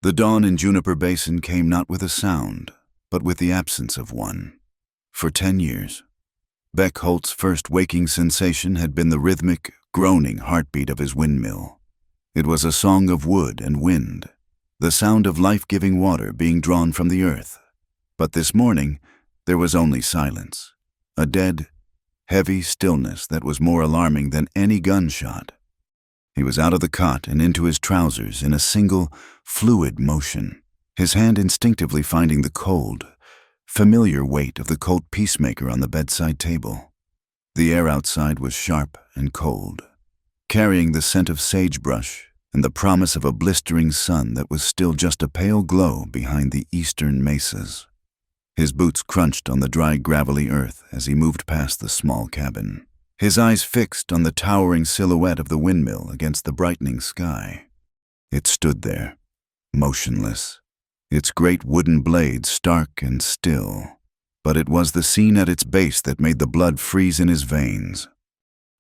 The dawn in Juniper Basin came not with a sound, but with the absence of one. For 10 years, Beck Holt's first waking sensation had been the rhythmic, groaning heartbeat of his windmill. It was a song of wood and wind, the sound of life-giving water being drawn from the earth. But this morning, there was only silence, a dead, heavy stillness that was more alarming than any gunshot. He was out of the cot and into his trousers in a single, fluid motion, his hand instinctively finding the cold, familiar weight of the Colt peacemaker on the bedside table. The air outside was sharp and cold, carrying the scent of sagebrush and the promise of a blistering sun that was still just a pale glow behind the eastern mesas. His boots crunched on the dry, gravelly earth as he moved past the small cabin, his eyes fixed on the towering silhouette of the windmill against the brightening sky. It stood there, motionless, its great wooden blades stark and still, but it was the scene at its base that made the blood freeze in his veins.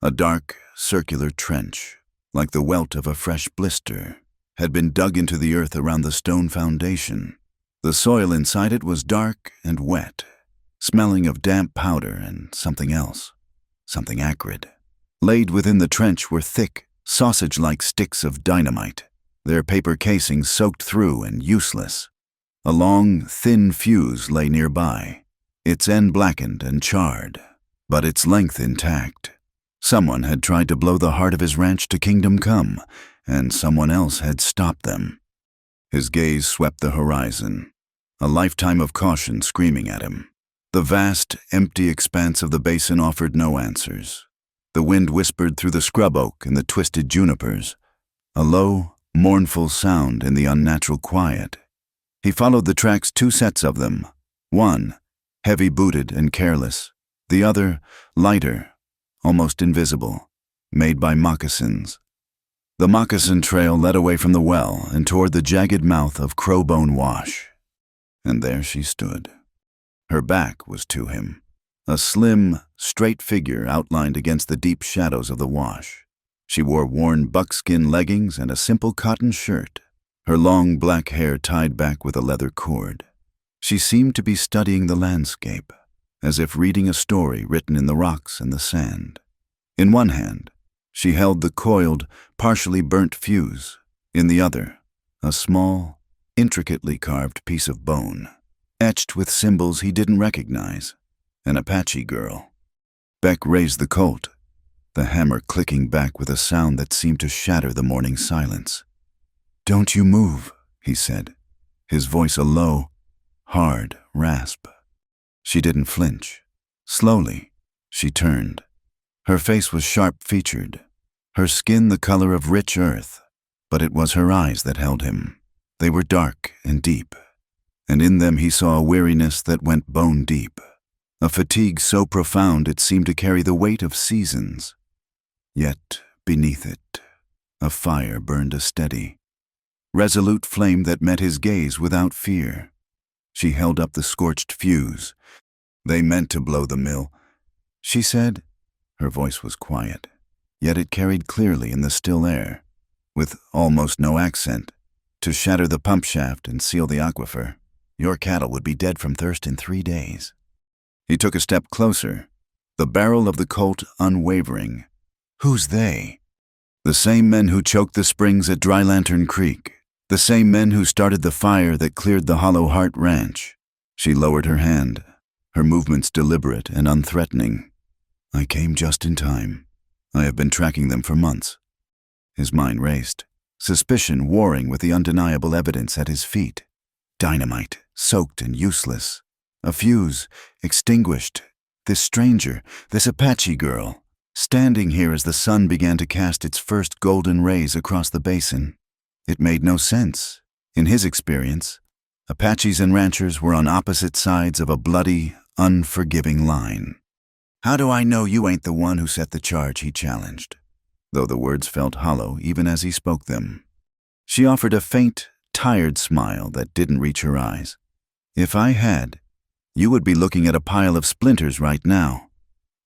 A dark, circular trench, like the welt of a fresh blister, had been dug into the earth around the stone foundation. The soil inside it was dark and wet, smelling of damp powder and something else, something acrid. Laid within the trench were thick, sausage-like sticks of dynamite, their paper casings soaked through and useless. A long, thin fuse lay nearby, its end blackened and charred, but its length intact. Someone had tried to blow the heart of his ranch to kingdom come, and someone else had stopped them. His gaze swept the horizon, a lifetime of caution screaming at him. The vast, empty expanse of the basin offered no answers. The wind whispered through the scrub oak and the twisted junipers, a low, mournful sound in the unnatural quiet. He followed the tracks, 2 sets of them, one heavy-booted and careless, the other lighter, almost invisible, made by moccasins. The moccasin trail led away from the well and toward the jagged mouth of Crowbone Wash. And there she stood. Her back was to him, a slim, straight figure outlined against the deep shadows of the wash. She wore worn buckskin leggings and a simple cotton shirt, her long black hair tied back with a leather cord. She seemed to be studying the landscape, as if reading a story written in the rocks and the sand. In one hand, she held the coiled, partially burnt fuse. In the other, a small, intricately carved piece of bone, etched with symbols he didn't recognize. An Apache girl. Beck raised the Colt, the hammer clicking back with a sound that seemed to shatter the morning silence. "Don't you move," he said, his voice a low, hard rasp. She didn't flinch. Slowly, she turned. Her face was sharp-featured, her skin the color of rich earth, but it was her eyes that held him. They were dark and deep, and in them he saw a weariness that went bone-deep, a fatigue so profound it seemed to carry the weight of seasons. Yet, beneath it, a fire burned a steady, resolute flame that met his gaze without fear. She held up the scorched fuse. "They meant to blow the mill," she said. Her voice was quiet, yet it carried clearly in the still air, with almost no accent, "to shatter the pump shaft and seal the aquifer. Your cattle would be dead from thirst in 3 days." He took a step closer, the barrel of the Colt unwavering. Who's they? The same men who choked the springs at Dry Lantern Creek, the same men who started the fire that cleared the Hollow Heart Ranch. She lowered her hand, her movements deliberate and unthreatening. "I came just in time. I have been tracking them for months." His mind raced, suspicion warring with the undeniable evidence at his feet. Dynamite, soaked and useless. A fuse, extinguished. This stranger, this Apache girl, standing here as the sun began to cast its first golden rays across the basin. It made no sense. In his experience, Apaches and ranchers were on opposite sides of a bloody, unforgiving line. "How do I know you ain't the one who set the charge?" he challenged, though the words felt hollow even as he spoke them. She offered a faint, tired smile that didn't reach her eyes. "If I had, you would be looking at a pile of splinters right now,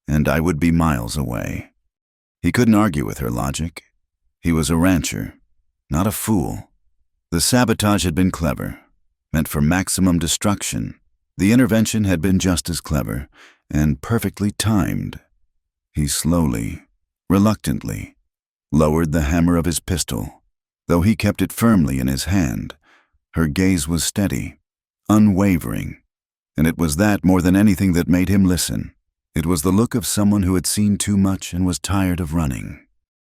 and I would be miles away." He couldn't argue with her logic. He was a rancher, not a fool. The sabotage had been clever, meant for maximum destruction. The intervention had been just as clever, and perfectly timed. He slowly, reluctantly, lowered the hammer of his pistol. Though he kept it firmly in his hand, her gaze was steady, unwavering, and it was that more than anything that made him listen. It was the look of someone who had seen too much and was tired of running.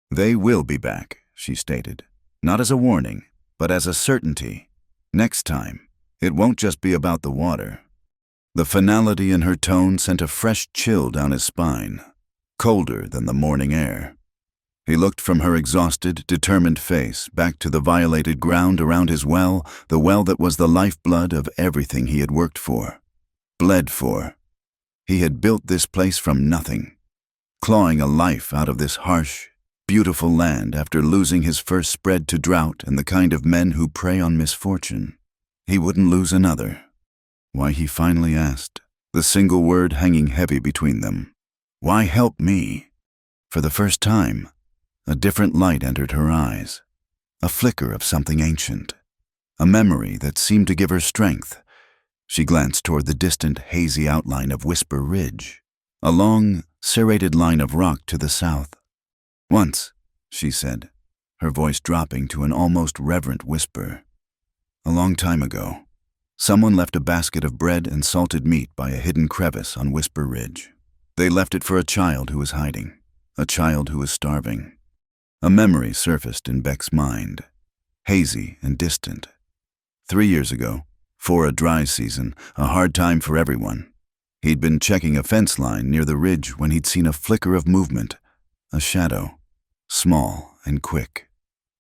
"They will be back," she stated, not as a warning, but as a certainty. "Next time, it won't just be about the water." The finality in her tone sent a fresh chill down his spine, colder than the morning air. He looked from her exhausted, determined face back to the violated ground around his well, the well that was the lifeblood of everything he had worked for, bled for. He had built this place from nothing, clawing a life out of this harsh, beautiful land after losing his first spread to drought and the kind of men who prey on misfortune. He wouldn't lose another. Why, he finally asked, the single word hanging heavy between them. "Why help me?" For the first time, a different light entered her eyes, a flicker of something ancient, a memory that seemed to give her strength. She glanced toward the distant, hazy outline of Whisper Ridge, a long, serrated line of rock to the south. "Once," she said, her voice dropping to an almost reverent whisper, "a long time ago, someone left a basket of bread and salted meat by a hidden crevice on Whisper Ridge. They left it for a child who was hiding, a child who was starving." A memory surfaced in Beck's mind, hazy and distant. 3 years ago, for a dry season, a hard time for everyone, he'd been checking a fence line near the ridge when he'd seen a flicker of movement, a shadow, small and quick,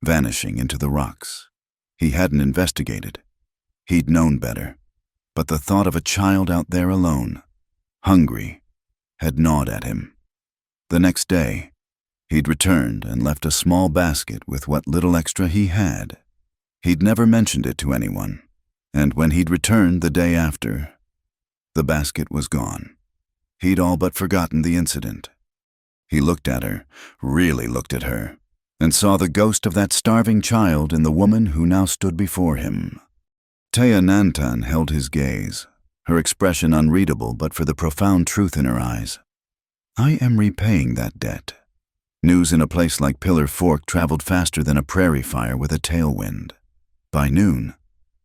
vanishing into the rocks. He hadn't investigated. He'd known better. But the thought of a child out there alone, hungry, had gnawed at him. The next day, he'd returned and left a small basket with what little extra he had. He'd never mentioned it to anyone, and when he'd returned the day after, the basket was gone. He'd all but forgotten the incident. He looked at her, really looked at her, and saw the ghost of that starving child in the woman who now stood before him. Taya Nantan held his gaze, her expression unreadable but for the profound truth in her eyes. "I am repaying that debt." News in a place like Pillar Fork traveled faster than a prairie fire with a tailwind. By noon,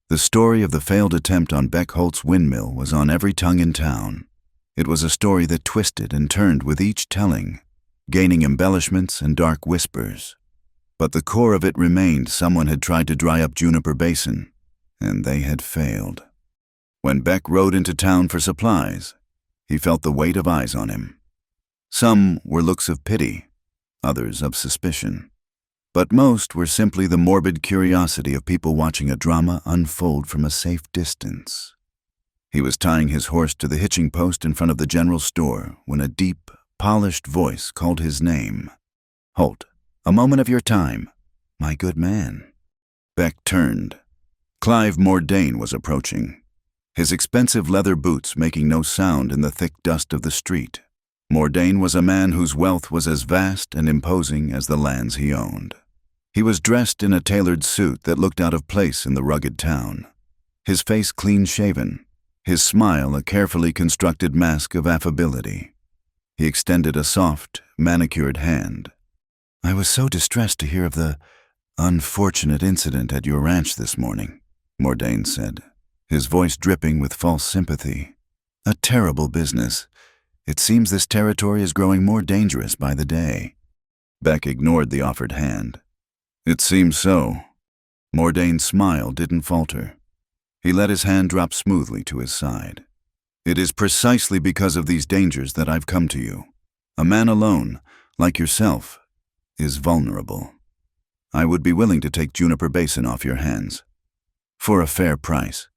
the story of the failed attempt on Beck Holt's windmill was on every tongue in town. It was a story that twisted and turned with each telling, gaining embellishments and dark whispers. But the core of it remained someone had tried to dry up Juniper Basin, and they had failed. When Beck rode into town for supplies, he felt the weight of eyes on him. Some were looks of pity, others of suspicion. But most were simply the morbid curiosity of people watching a drama unfold from a safe distance. He was tying his horse to the hitching post in front of the general store when a deep, polished voice called his name. "Holt, a moment of your time, my good man." Beck turned. Clive Mordain was approaching, his expensive leather boots making no sound in the thick dust of the street. Mordain was a man whose wealth was as vast and imposing as the lands he owned. He was dressed in a tailored suit that looked out of place in the rugged town, his face clean-shaven, his smile a carefully constructed mask of affability. He extended a soft, manicured hand. "I was so distressed to hear of the unfortunate incident at your ranch this morning," Mordain said, his voice dripping with false sympathy. "A terrible business. It seems this territory is growing more dangerous by the day." Beck ignored the offered hand. "It seems so." Mordain's smile didn't falter. He let his hand drop smoothly to his side. "It is precisely because of these dangers that I've come to you. A man alone, like yourself, is vulnerable. I would be willing to take Juniper Basin off your hands, for a fair price.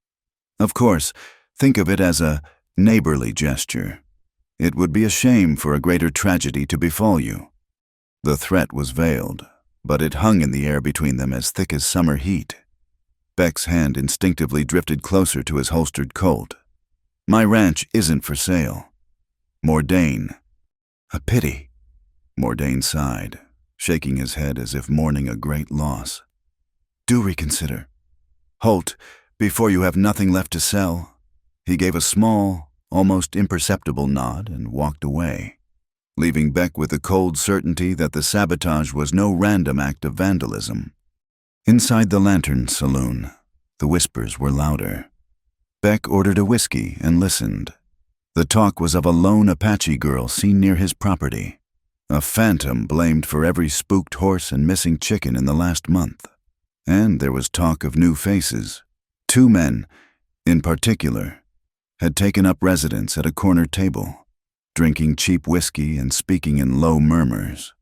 Of course, think of it as a neighborly gesture. It would be a shame for a greater tragedy to befall you." The threat was veiled, but it hung in the air between them as thick as summer heat. Beck's hand instinctively drifted closer to his holstered Colt. "My ranch isn't for sale." Mordain. "A pity." Mordain sighed, shaking his head as if mourning a great loss. "Do reconsider. Halt, before you have nothing left to sell." He gave a small, almost imperceptible nod and walked away, leaving Beck with the cold certainty that the sabotage was no random act of vandalism. Inside the Lantern Saloon, the whispers were louder. Beck ordered a whiskey and listened. The talk was of a lone Apache girl seen near his property, a phantom blamed for every spooked horse and missing chicken in the last month. And there was talk of new faces. 2 men, in particular, had taken up residence at a corner table, drinking cheap whiskey and speaking in low murmurs.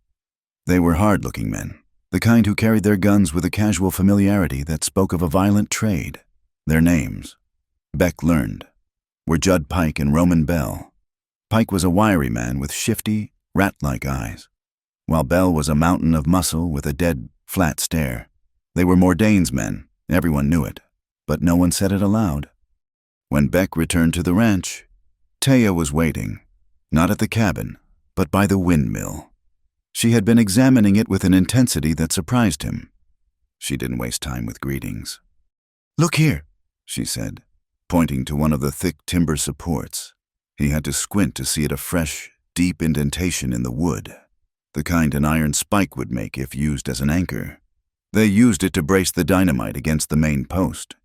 They were hard-looking men, the kind who carried their guns with a casual familiarity that spoke of a violent trade. Their names, Beck learned, were Judd Pike and Roman Bell. Pike was a wiry man with shifty, rat-like eyes, while Bell was a mountain of muscle with a dead, flat stare. They were Mordain's men, everyone knew it, but no one said it aloud. When Beck returned to the ranch, Taya was waiting, not at the cabin, but by the windmill. She had been examining it with an intensity that surprised him. She didn't waste time with greetings. "Look here," she said, pointing to one of the thick timber supports. He had to squint to see it, a fresh, deep indentation in the wood, the kind an iron spike would make if used as an anchor. They used it to brace the dynamite against the main post.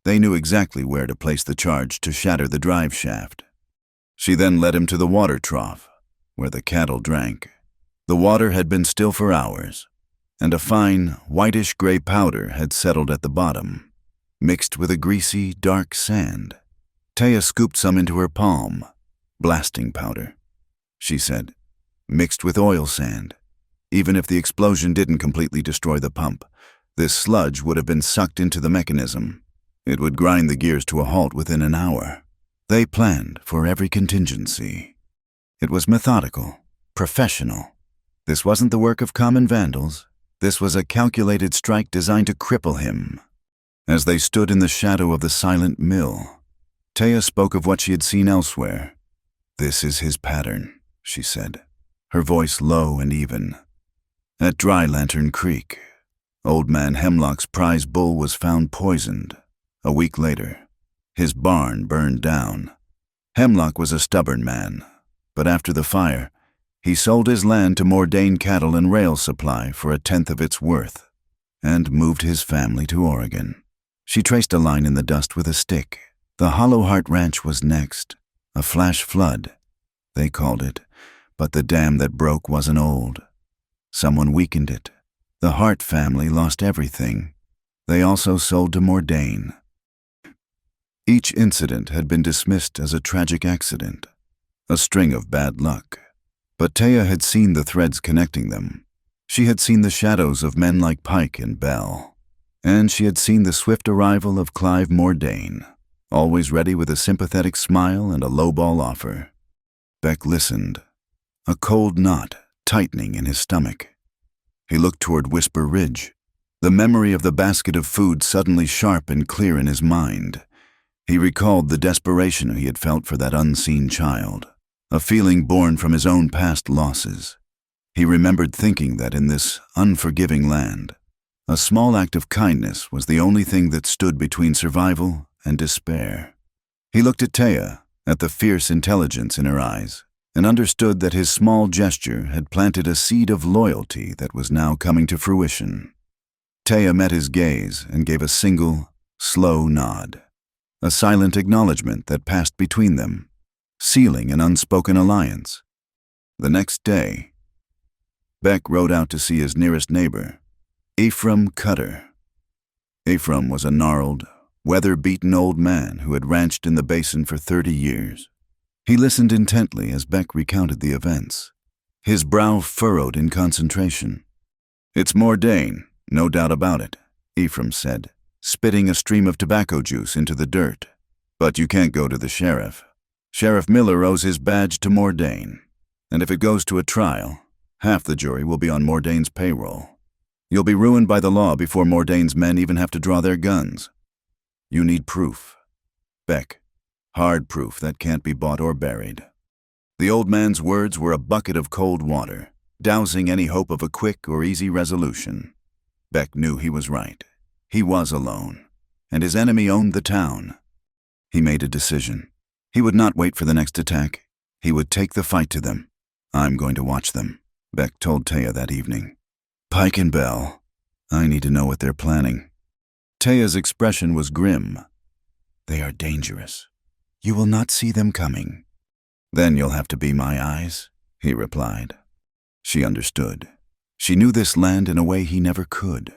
They knew exactly where to place the charge to shatter the drive shaft. She then led him to the water trough, where the cattle drank. The water had been still for hours, and a fine, whitish-gray powder had settled at the bottom, mixed with a greasy, dark sand. Taya scooped some into her palm. "Blasting powder," she said, "mixed with oil sand. Even if the explosion didn't completely destroy the pump, this sludge would have been sucked into the mechanism. It would grind the gears to a halt within an hour." They planned for every contingency. It was methodical, professional. This wasn't the work of common vandals. This was a calculated strike designed to cripple him. As they stood in the shadow of the silent mill, Taya spoke of what she had seen elsewhere. "This is his pattern," she said, her voice low and even. "At Dry Lantern Creek, Old Man Hemlock's prize bull was found poisoned. A week later, his barn burned down. Hemlock was a stubborn man, but after the fire, he sold his land to Mordain Cattle and Rail Supply for 1/10 of its worth, and moved his family to Oregon." She traced a line in the dust with a stick. The Hollow Heart Ranch was next. A flash flood, they called it, but the dam that broke wasn't old. Someone weakened it. The Hart family lost everything. They also sold to Mordain. Each incident had been dismissed as a tragic accident, a string of bad luck. But Taya had seen the threads connecting them. She had seen the shadows of men like Pike and Bell. And she had seen the swift arrival of Clive Mordain, always ready with a sympathetic smile and a lowball offer. Beck listened, a cold knot tightening in his stomach. He looked toward Whisper Ridge, the memory of the basket of food suddenly sharp and clear in his mind. He recalled the desperation he had felt for that unseen child, a feeling born from his own past losses. He remembered thinking that in this unforgiving land, a small act of kindness was the only thing that stood between survival and despair. He looked at Taya, at the fierce intelligence in her eyes, and understood that his small gesture had planted a seed of loyalty that was now coming to fruition. Taya met his gaze and gave a single, slow nod, a silent acknowledgement that passed between them, sealing an unspoken alliance. The next day, Beck rode out to see his nearest neighbor, Ephraim Cutter. Ephraim was a gnarled, weather-beaten old man who had ranched in the basin for 30 years. He listened intently as Beck recounted the events, his brow furrowed in concentration. "It's Mordain, no doubt about it," Ephraim said, spitting a stream of tobacco juice into the dirt. "But you can't go to the sheriff. Sheriff Miller owes his badge to Mordain, and if it goes to a trial, half the jury will be on Mordain's payroll. You'll be ruined by the law before Mordain's men even have to draw their guns. You need proof, Beck, hard proof that can't be bought or buried." The old man's words were a bucket of cold water, dousing any hope of a quick or easy resolution. Beck knew he was right. He was alone, and his enemy owned the town. He made a decision. He would not wait for the next attack. He would take the fight to them. "I'm going to watch them," Beck told Taya that evening. "Pike and Bell, I need to know what they're planning." Taya's expression was grim. "They are dangerous. You will not see them coming." "Then you'll have to be my eyes," he replied. She understood. She knew this land in a way he never could.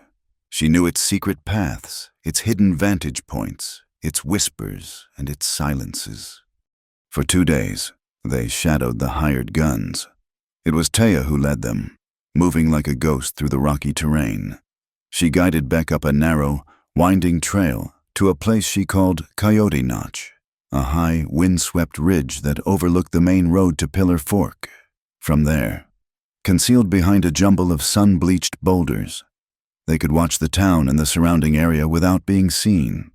She knew its secret paths, its hidden vantage points, its whispers and its silences. For 2 days, they shadowed the hired guns. It was Taya who led them, moving like a ghost through the rocky terrain. She guided Beck up a narrow, winding trail to a place she called Coyote Notch, a high, wind-swept ridge that overlooked the main road to Pillar Fork. From there, concealed behind a jumble of sun-bleached boulders, they could watch the town and the surrounding area without being seen.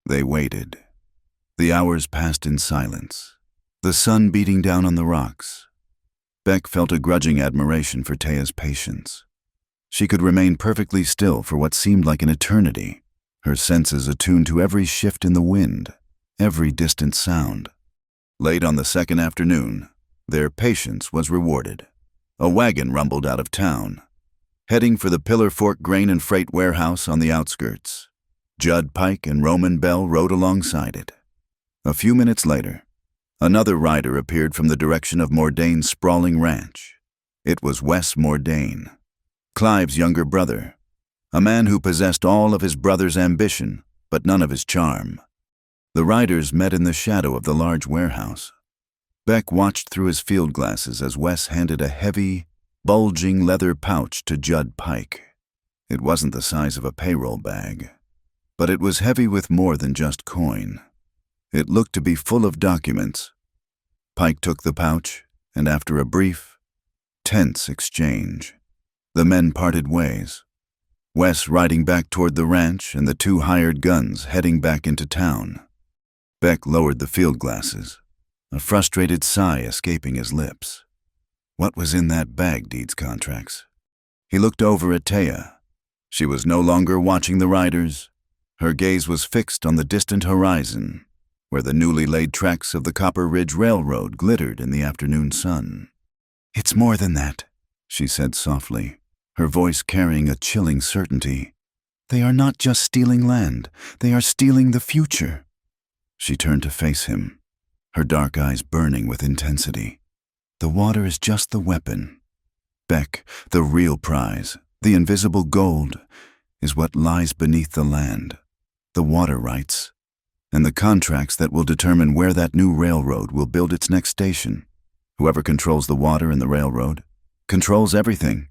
They waited. The hours passed in silence, the sun beating down on the rocks. Beck felt a grudging admiration for Taya's patience. She could remain perfectly still for what seemed like an eternity, her senses attuned to every shift in the wind, every distant sound. Late on the second afternoon, their patience was rewarded. A wagon rumbled out of town, heading for the Pillar Fork grain and freight warehouse on the outskirts. Judd Pike and Roman Bell rode alongside it. A few minutes later, another rider appeared from the direction of Mordane's sprawling ranch. It was Wes Mordane, Clive's younger brother, a man who possessed all of his brother's ambition, but none of his charm. The riders met in the shadow of the large warehouse. Beck watched through his field glasses as Wes handed a heavy, bulging leather pouch to Judd Pike. It wasn't the size of a payroll bag, but it was heavy with more than just coin. It looked to be full of documents. Pike took the pouch, and after a brief, tense exchange, the men parted ways. Wes riding back toward the ranch and the 2 hired guns heading back into town. Beck lowered the field glasses, a frustrated sigh escaping his lips. What was in that bag, deeds contracts? He looked over at Taya. She was no longer watching the riders. Her gaze was fixed on the distant horizon, where the newly laid tracks of the Copper Ridge Railroad glittered in the afternoon sun. "It's more than that," she said softly, her voice carrying a chilling certainty. "They are not just stealing land, they are stealing the future." She turned to face him, her dark eyes burning with intensity. "The water is just the weapon. Beck, the real prize, the invisible gold, is what lies beneath the land, the water rights, and the contracts that will determine where that new railroad will build its next station. Whoever controls the water and the railroad controls everything."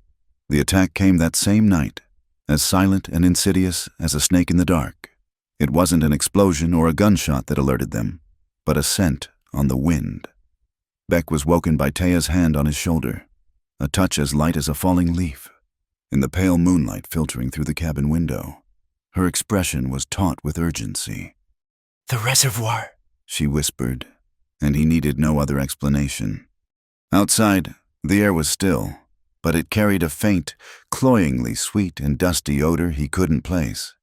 The attack came that same night, as silent and insidious as a snake in the dark. It wasn't an explosion or a gunshot that alerted them, but a scent on the wind. Beck was woken by Taya's hand on his shoulder, a touch as light as a falling leaf. In the pale moonlight filtering through the cabin window, her expression was taut with urgency. "The reservoir," she whispered, and he needed no other explanation. Outside, the air was still, but it carried a faint, cloyingly sweet and dusty odor he couldn't place.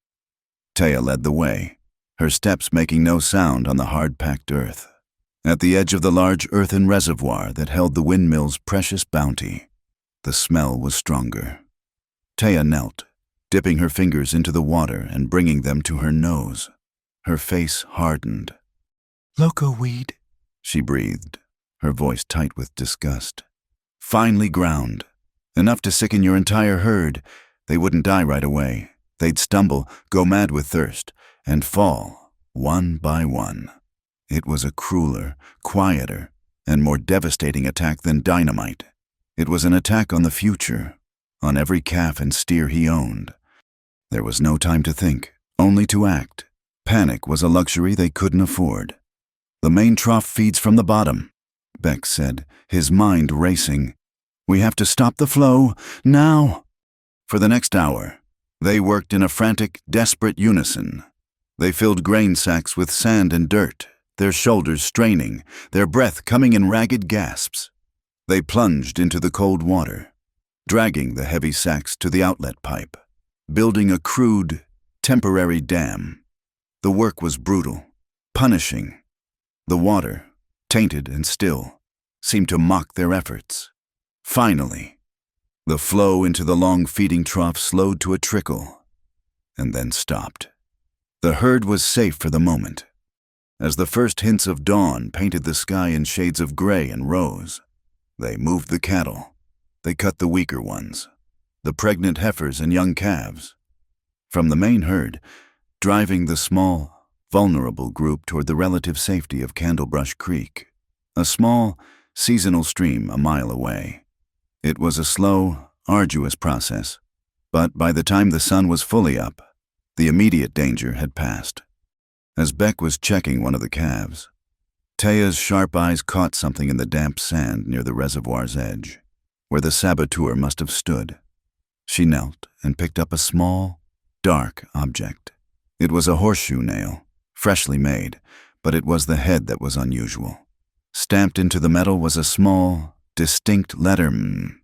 Taya led the way, her steps making no sound on the hard-packed earth. At the edge of the large earthen reservoir that held the windmill's precious bounty, the smell was stronger. Taya knelt, dipping her fingers into the water and bringing them to her nose. Her face hardened. "Loco weed," she breathed, her voice tight with disgust. "Finely ground. Enough to sicken your entire herd. They wouldn't die right away. They'd stumble, go mad with thirst, and fall, one by one." It was a crueler, quieter, and more devastating attack than dynamite. It was an attack on the future, on every calf and steer he owned. There was no time to think, only to act. Panic was a luxury they couldn't afford. "The main trough feeds from the bottom," Beck said, his mind racing. "We have to stop the flow, now." For the next hour, they worked in a frantic, desperate unison. They filled grain sacks with sand and dirt, their shoulders straining, their breath coming in ragged gasps. They plunged into the cold water, dragging the heavy sacks to the outlet pipe, building a crude, temporary dam. The work was brutal, punishing. The water, tainted and still, seemed to mock their efforts. Finally, the flow into the long feeding trough slowed to a trickle, and then stopped. The herd was safe for the moment. As the first hints of dawn painted the sky in shades of gray and rose, they moved the cattle. They cut the weaker ones, the pregnant heifers and young calves, from the main herd, driving the small, vulnerable group toward the relative safety of Candlebrush Creek, a small, seasonal stream a mile away. It was a slow, arduous process, but by the time the sun was fully up, the immediate danger had passed. As Beck was checking one of the calves, Taya's sharp eyes caught something in the damp sand near the reservoir's edge, where the saboteur must have stood. She knelt and picked up a small, dark object. It was a horseshoe nail, freshly made, but it was the head that was unusual. Stamped into the metal was a small, distinct letter M.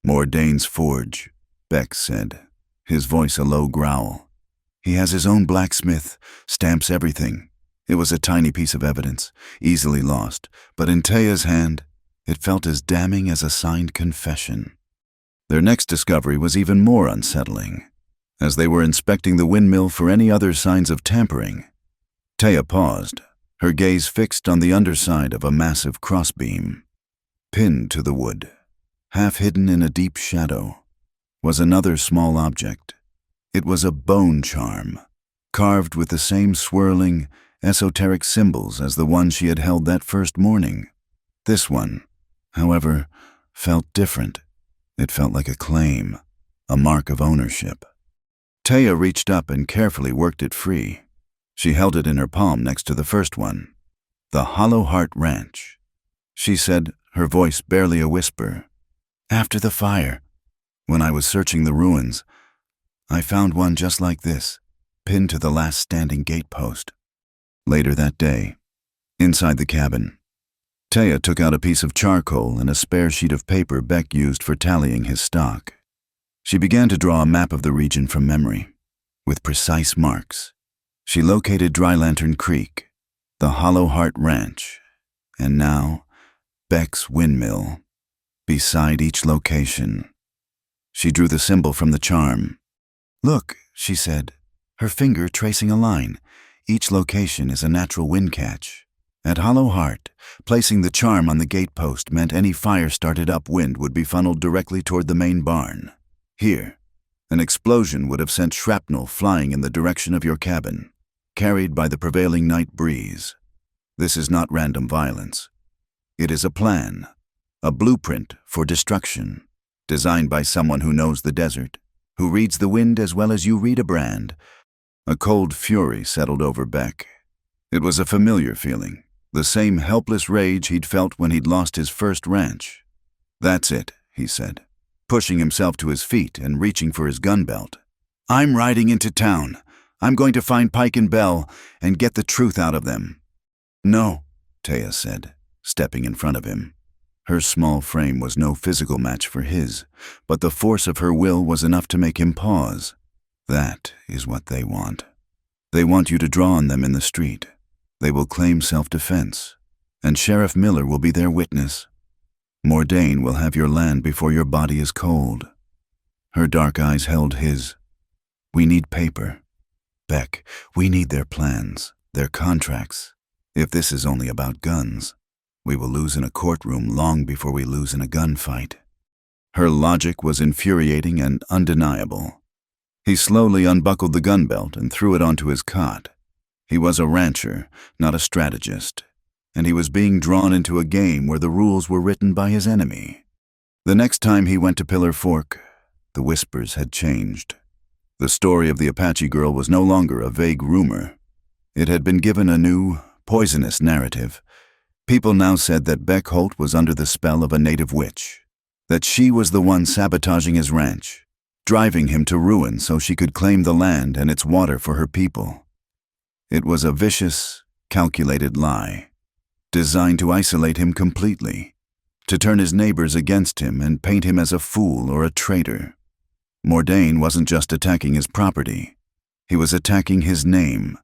"Mordane's Forge," Beck said, his voice a low growl. "He has his own blacksmith, stamps everything." It was a tiny piece of evidence, easily lost, but in Taya's hand, it felt as damning as a signed confession. Their next discovery was even more unsettling. As they were inspecting the windmill for any other signs of tampering, Taya paused, her gaze fixed on the underside of a massive crossbeam. Pinned to the wood, half hidden in a deep shadow, was another small object. It was a bone charm, carved with the same swirling, esoteric symbols as the one she had held that first morning. This one, however, felt different. It felt like a claim, a mark of ownership. Taya reached up and carefully worked it free. She held it in her palm next to the first one. "The Hollow Heart Ranch," she said, her voice barely a whisper. "After the fire, when I was searching the ruins, I found one just like this, pinned to the last standing gatepost." Later that day, inside the cabin, Taya took out a piece of charcoal and a spare sheet of paper Beck used for tallying his stock. She began to draw a map of the region from memory, with precise marks. She located Dry Lantern Creek, the Hollow Heart Ranch, and now Beck's windmill. Beside each location, she drew the symbol from the charm. "Look," she said, her finger tracing a line. "Each location is a natural wind catch. At Hollow Heart, placing the charm on the gatepost meant any fire started upwind would be funneled directly toward the main barn. Here, an explosion would have sent shrapnel flying in the direction of your cabin, carried by the prevailing night breeze. This is not random violence. It is a plan, a blueprint for destruction, designed by someone who knows the desert, who reads the wind as well as you read a brand." A cold fury settled over Beck. It was a familiar feeling, the same helpless rage he'd felt when he'd lost his first ranch. "That's it," he said, pushing himself to his feet and reaching for his gun belt. "I'm riding into town. I'm going to find Pike and Bell and get the truth out of them." "No," Taya said, stepping in front of him. Her small frame was no physical match for his, but the force of her will was enough to make him pause. "That is what they want. They want you to draw on them in the street. They will claim self-defense, and Sheriff Miller will be their witness. Mordane will have your land before your body is cold." Her dark eyes held his. "We need paper. Beck, we need their plans, their contracts. If this is only about guns, we will lose in a courtroom long before we lose in a gunfight." Her logic was infuriating and undeniable. He slowly unbuckled the gun belt and threw it onto his cot. He was a rancher, not a strategist, and he was being drawn into a game where the rules were written by his enemy. The next time he went to Pillar Fork, the whispers had changed. The story of the Apache girl was no longer a vague rumor. It had been given a new, poisonous narrative. People now said that Beck Holt was under the spell of a native witch, that she was the one sabotaging his ranch, driving him to ruin so she could claim the land and its water for her people. It was a vicious, calculated lie, designed to isolate him completely, to turn his neighbors against him and paint him as a fool or a traitor. Mordane wasn't just attacking his property. He was attacking his name,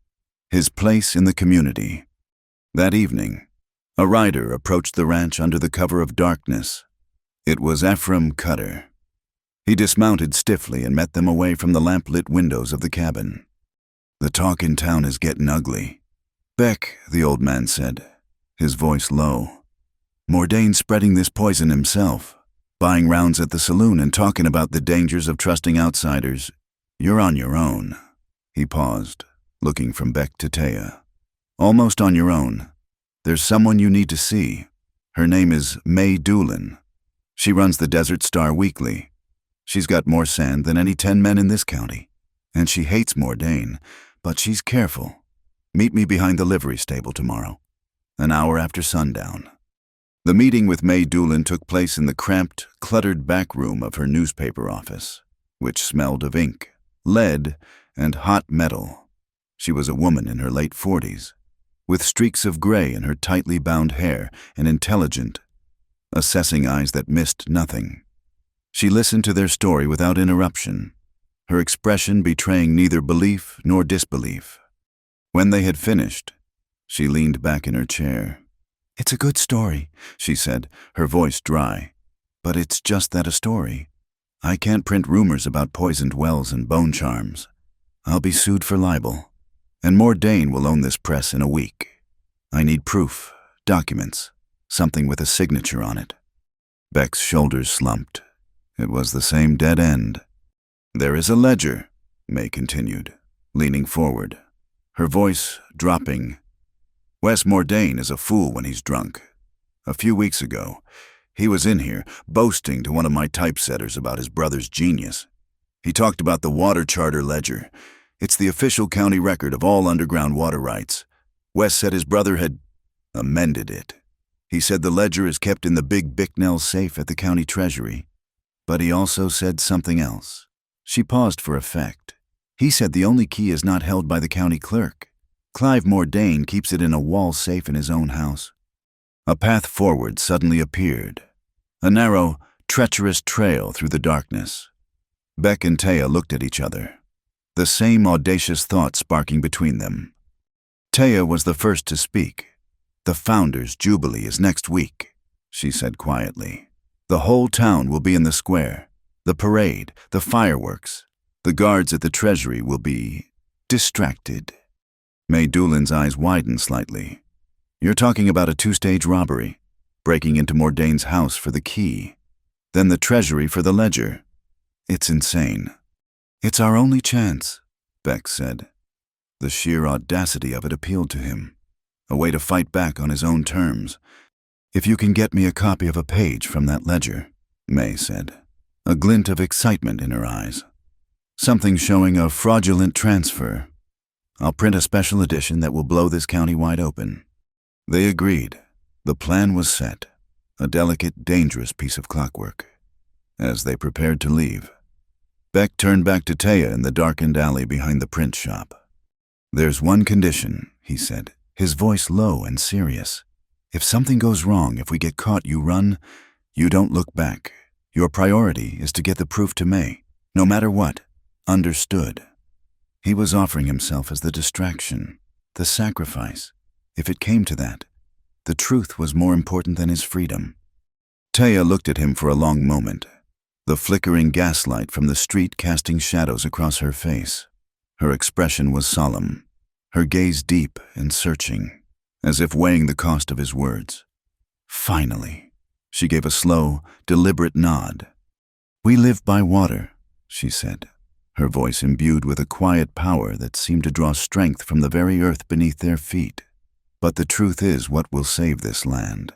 his place in the community. That evening, a rider approached the ranch under the cover of darkness. It was Ephraim Cutter. He dismounted stiffly and met them away from the lamp-lit windows of the cabin. "The talk in town is getting ugly." "Beck," the old man said, his voice low. "Mordane's spreading this poison himself, buying rounds at the saloon and talking about the dangers of trusting outsiders. You're on your own." He paused, looking from Beck to Taya. "Almost on your own. There's someone you need to see. Her name is May Doolin. She runs the Desert Star Weekly. She's got more sand than any 10 men in this county. And she hates Mordane, but she's careful. Meet me behind the livery stable tomorrow, an hour after sundown." The meeting with May Doolin took place in the cramped, cluttered back room of her newspaper office, which smelled of ink, lead, and hot metal. She was a woman in her late 40s, with streaks of gray in her tightly bound hair and intelligent, assessing eyes that missed nothing. She listened to their story without interruption, her expression betraying neither belief nor disbelief. When they had finished, she leaned back in her chair. "It's a good story," she said, her voice dry. "But it's just that, a story. I can't print rumors about poisoned wells and bone charms. I'll be sued for libel. And Mordane will own this press in a week. I need proof, documents, something with a signature on it." Beck's shoulders slumped. It was the same dead end. "There is a ledger," May continued, leaning forward, her voice dropping. "Wes Mordane is a fool when he's drunk. A few weeks ago, he was in here, boasting to one of my typesetters about his brother's genius. He talked about the water charter ledger. It's the official county record of all underground water rights. Wes said his brother had amended it. He said the ledger is kept in the big Bicknell safe at the county treasury. But he also said something else." She paused for effect. "He said the only key is not held by the county clerk. Clive Mordane keeps it in a wall safe in his own house." A path forward suddenly appeared, a narrow, treacherous trail through the darkness. Beck and Taya looked at each other, the same audacious thought sparking between them. Taya was the first to speak. "The Founders' Jubilee is next week," she said quietly. "The whole town will be in the square. The parade, the fireworks. The guards at the treasury will be distracted." May Doolin's eyes widened slightly. "You're talking about a 2-stage robbery, breaking into Mordane's house for the key, then the treasury for the ledger. It's insane." "It's our only chance," Beck said. The sheer audacity of it appealed to him, a way to fight back on his own terms. "If you can get me a copy of a page from that ledger," May said, a glint of excitement in her eyes. "Something showing a fraudulent transfer. I'll print a special edition that will blow this county wide open." They agreed. The plan was set, a delicate, dangerous piece of clockwork. As they prepared to leave, Beck turned back to Taya in the darkened alley behind the print shop. "There's one condition," he said, his voice low and serious. "If something goes wrong, if we get caught, you run. You don't look back. Your priority is to get the proof to May, no matter what. Understood?" He was offering himself as the distraction, the sacrifice. If it came to that, the truth was more important than his freedom. Taya looked at him for a long moment, the flickering gaslight from the street casting shadows across her face. Her expression was solemn, her gaze deep and searching, as if weighing the cost of his words. "Finally," she gave a slow, deliberate nod. "We live by water," she said, her voice imbued with a quiet power that seemed to draw strength from the very earth beneath their feet. "But the truth is what will save this land."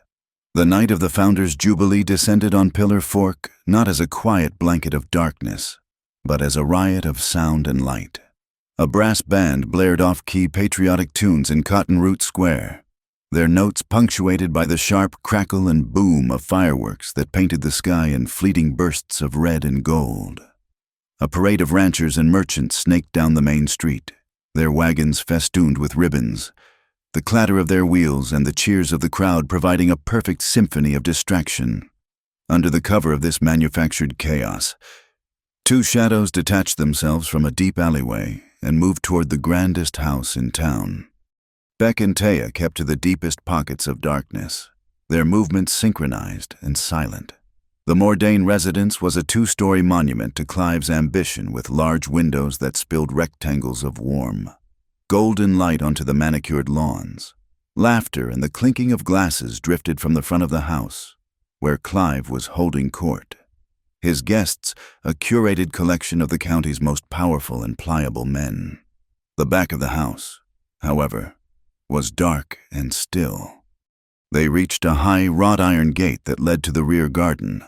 The night of the Founders' Jubilee descended on Pillar Fork not as a quiet blanket of darkness, but as a riot of sound and light. A brass band blared off-key patriotic tunes in Cotton Root Square, their notes punctuated by the sharp crackle and boom of fireworks that painted the sky in fleeting bursts of red and gold. A parade of ranchers and merchants snaked down the main street, their wagons festooned with ribbons, the clatter of their wheels and the cheers of the crowd providing a perfect symphony of distraction. Under the cover of this manufactured chaos, two shadows detached themselves from a deep alleyway and moved toward the grandest house in town. Beck and Taya kept to the deepest pockets of darkness, their movements synchronized and silent. The Mordain residence was a two-story monument to Clive's ambition with large windows that spilled rectangles of warm, golden light onto the manicured lawns. Laughter and the clinking of glasses drifted from the front of the house, where Clive was holding court. His guests, a curated collection of the county's most powerful and pliable men. The back of the house, however, was dark and still. They reached a high wrought-iron gate that led to the rear garden.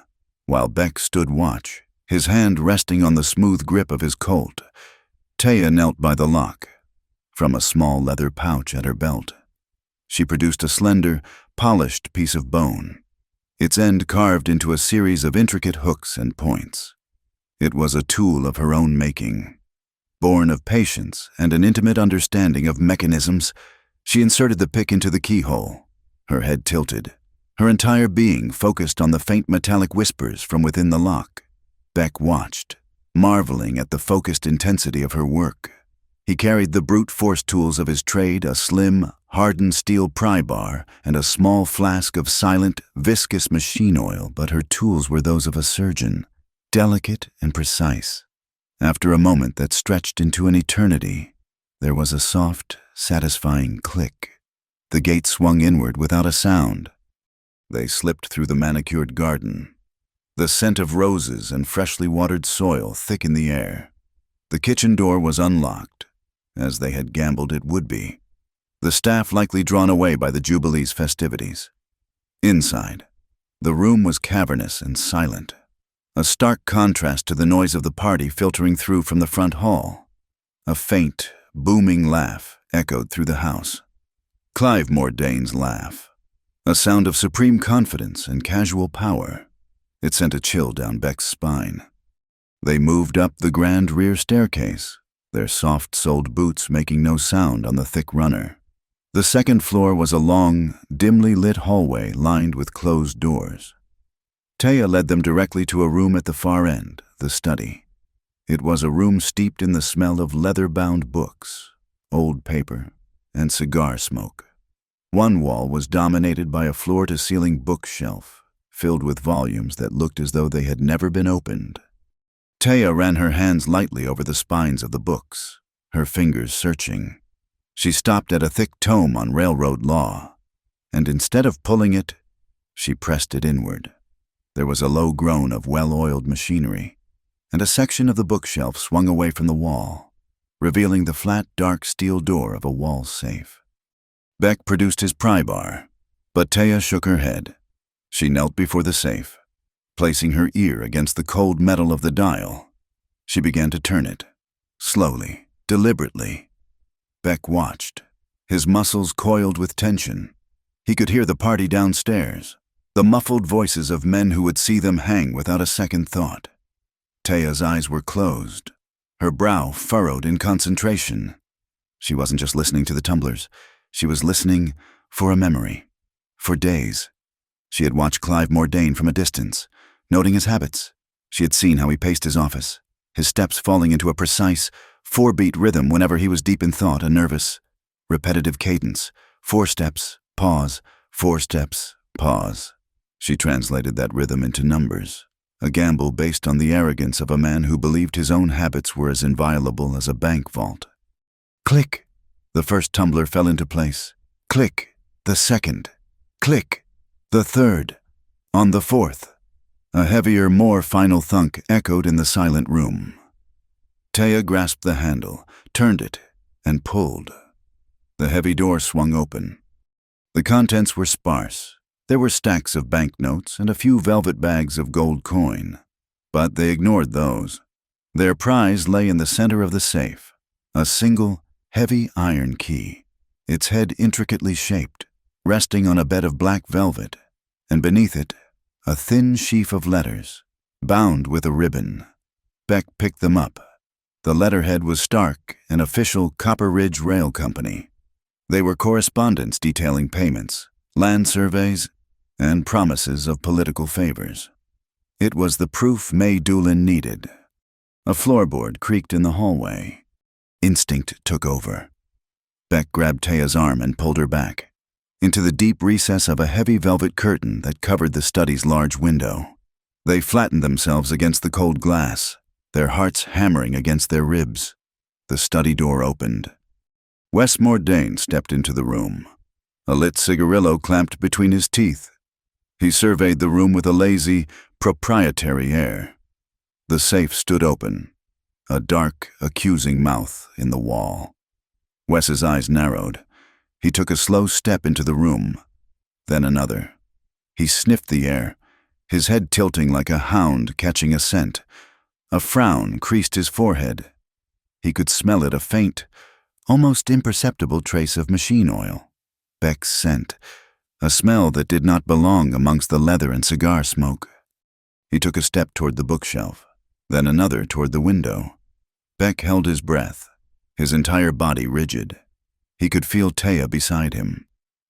While Beck stood watch, his hand resting on the smooth grip of his Colt, Taya knelt by the lock. From a small leather pouch at her belt, she produced a slender, polished piece of bone, its end carved into a series of intricate hooks and points. It was a tool of her own making. Born of patience and an intimate understanding of mechanisms, she inserted the pick into the keyhole, her head tilted, her entire being focused on the faint metallic whispers from within the lock. Beck watched, marveling at the focused intensity of her work. He carried the brute force tools of his trade, a slim, hardened steel pry bar, and a small flask of silent, viscous machine oil, but her tools were those of a surgeon, delicate and precise. After a moment that stretched into an eternity, there was a soft, satisfying click. The gate swung inward without a sound. They slipped through the manicured garden. The scent of roses and freshly watered soil thick in the air. The kitchen door was unlocked, as they had gambled it would be, the staff likely drawn away by the Jubilee's festivities. Inside, the room was cavernous and silent, a stark contrast to the noise of the party filtering through from the front hall. A faint, booming laugh echoed through the house. Clive Mordain's laugh. A sound of supreme confidence and casual power. It sent a chill down Beck's spine. They moved up the grand rear staircase, their soft-soled boots making no sound on the thick runner. The second floor was a long, dimly lit hallway lined with closed doors. Taya led them directly to a room at the far end, the study. It was a room steeped in the smell of leather-bound books, old paper, and cigar smoke. One wall was dominated by a floor-to-ceiling bookshelf, filled with volumes that looked as though they had never been opened. Taya ran her hands lightly over the spines of the books, her fingers searching. She stopped at a thick tome on railroad law, and instead of pulling it, she pressed it inward. There was a low groan of well-oiled machinery, and a section of the bookshelf swung away from the wall, revealing the flat, dark steel door of a wall safe. Beck produced his pry bar, but Taya shook her head. She knelt before the safe, placing her ear against the cold metal of the dial. She began to turn it, slowly, deliberately. Beck watched, his muscles coiled with tension. He could hear the party downstairs, the muffled voices of men who would see them hang without a second thought. Taya's eyes were closed, her brow furrowed in concentration. She wasn't just listening to the tumblers. She was listening for a memory. For days, she had watched Clive Mordain from a distance, noting his habits. She had seen how he paced his office, his steps falling into a precise, four-beat rhythm whenever he was deep in thought, a nervous, repetitive cadence. 4 steps, pause, 4 steps, pause. She translated that rhythm into numbers, a gamble based on the arrogance of a man who believed his own habits were as inviolable as a bank vault. Click! The first tumbler fell into place. Click! The second. Click! The third. On the fourth, a heavier, more final thunk echoed in the silent room. Taya grasped the handle, turned it, and pulled. The heavy door swung open. The contents were sparse. There were stacks of banknotes and a few velvet bags of gold coin. But they ignored those. Their prize lay in the center of the safe, a single, heavy iron key, its head intricately shaped, resting on a bed of black velvet, and beneath it, a thin sheaf of letters, bound with a ribbon. Beck picked them up. The letterhead was stark, an official Copper Ridge Rail Company. They were correspondence detailing payments, land surveys, and promises of political favors. It was the proof May Doolin needed. A floorboard creaked in the hallway. Instinct took over. Beck grabbed Taya's arm and pulled her back, into the deep recess of a heavy velvet curtain that covered the study's large window. They flattened themselves against the cold glass, their hearts hammering against their ribs. The study door opened. Wes Mordain stepped into the room, a lit cigarillo clamped between his teeth. He surveyed the room with a lazy, proprietary air. The safe stood open, a dark, accusing mouth in the wall. Wes's eyes narrowed. He took a slow step into the room, then another. He sniffed the air, his head tilting like a hound catching a scent. A frown creased his forehead. He could smell it, a faint, almost imperceptible trace of machine oil. Beck's scent, a smell that did not belong amongst the leather and cigar smoke. He took a step toward the bookshelf, then another toward the window. Beck held his breath, his entire body rigid. He could feel Taya beside him,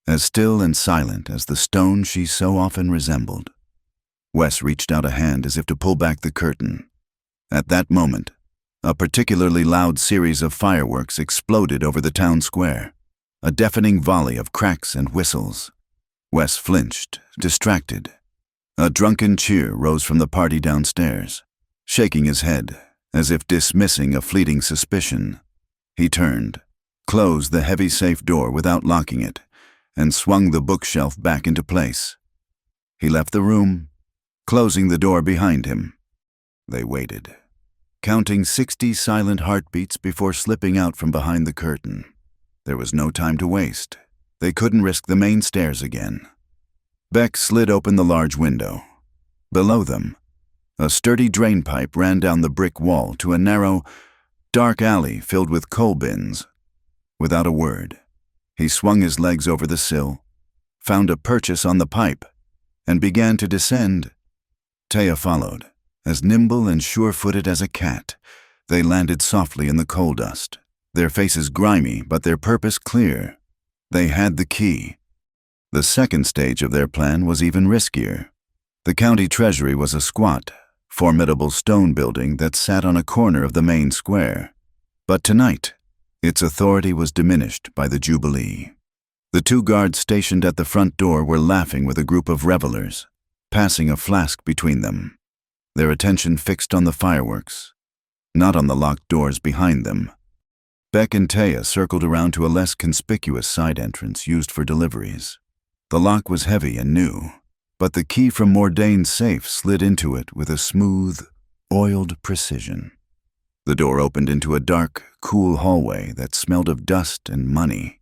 as still and silent as the stone she so often resembled. Wes reached out a hand as if to pull back the curtain. At that moment, a particularly loud series of fireworks exploded over the town square, a deafening volley of cracks and whistles. Wes flinched, distracted. A drunken cheer rose from the party downstairs, shaking his head, as if dismissing a fleeting suspicion. He turned, closed the heavy safe door without locking it, and swung the bookshelf back into place. He left the room, closing the door behind him. They waited, counting 60 silent heartbeats before slipping out from behind the curtain. There was no time to waste. They couldn't risk the main stairs again. Beck slid open the large window. Below them, a sturdy drain pipe ran down the brick wall to a narrow, dark alley filled with coal bins. Without a word, he swung his legs over the sill, found a purchase on the pipe, and began to descend. Taya followed, as nimble and sure-footed as a cat. They landed softly in the coal dust, their faces grimy but their purpose clear. They had the key. The second stage of their plan was even riskier. The county treasury was a squat, formidable stone building that sat on a corner of the main square. But tonight, its authority was diminished by the Jubilee. The 2 guards stationed at the front door were laughing with a group of revelers, passing a flask between them, their attention fixed on the fireworks, not on the locked doors behind them. Beck and Taya circled around to a less conspicuous side entrance used for deliveries. The lock was heavy and new, but the key from Mordain's safe slid into it with a smooth, oiled precision. The door opened into a dark, cool hallway that smelled of dust and money.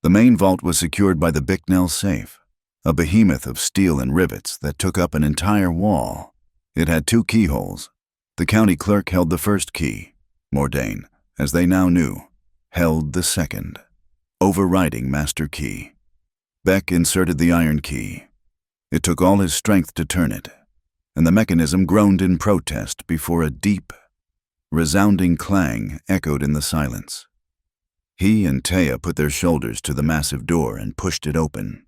The main vault was secured by the Bicknell safe, a behemoth of steel and rivets that took up an entire wall. It had 2 keyholes. The county clerk held the first key. Mordain, as they now knew, held the second, overriding master key. Beck inserted the iron key. It took all his strength to turn it, and the mechanism groaned in protest before a deep, resounding clang echoed in the silence. He and Taya put their shoulders to the massive door and pushed it open.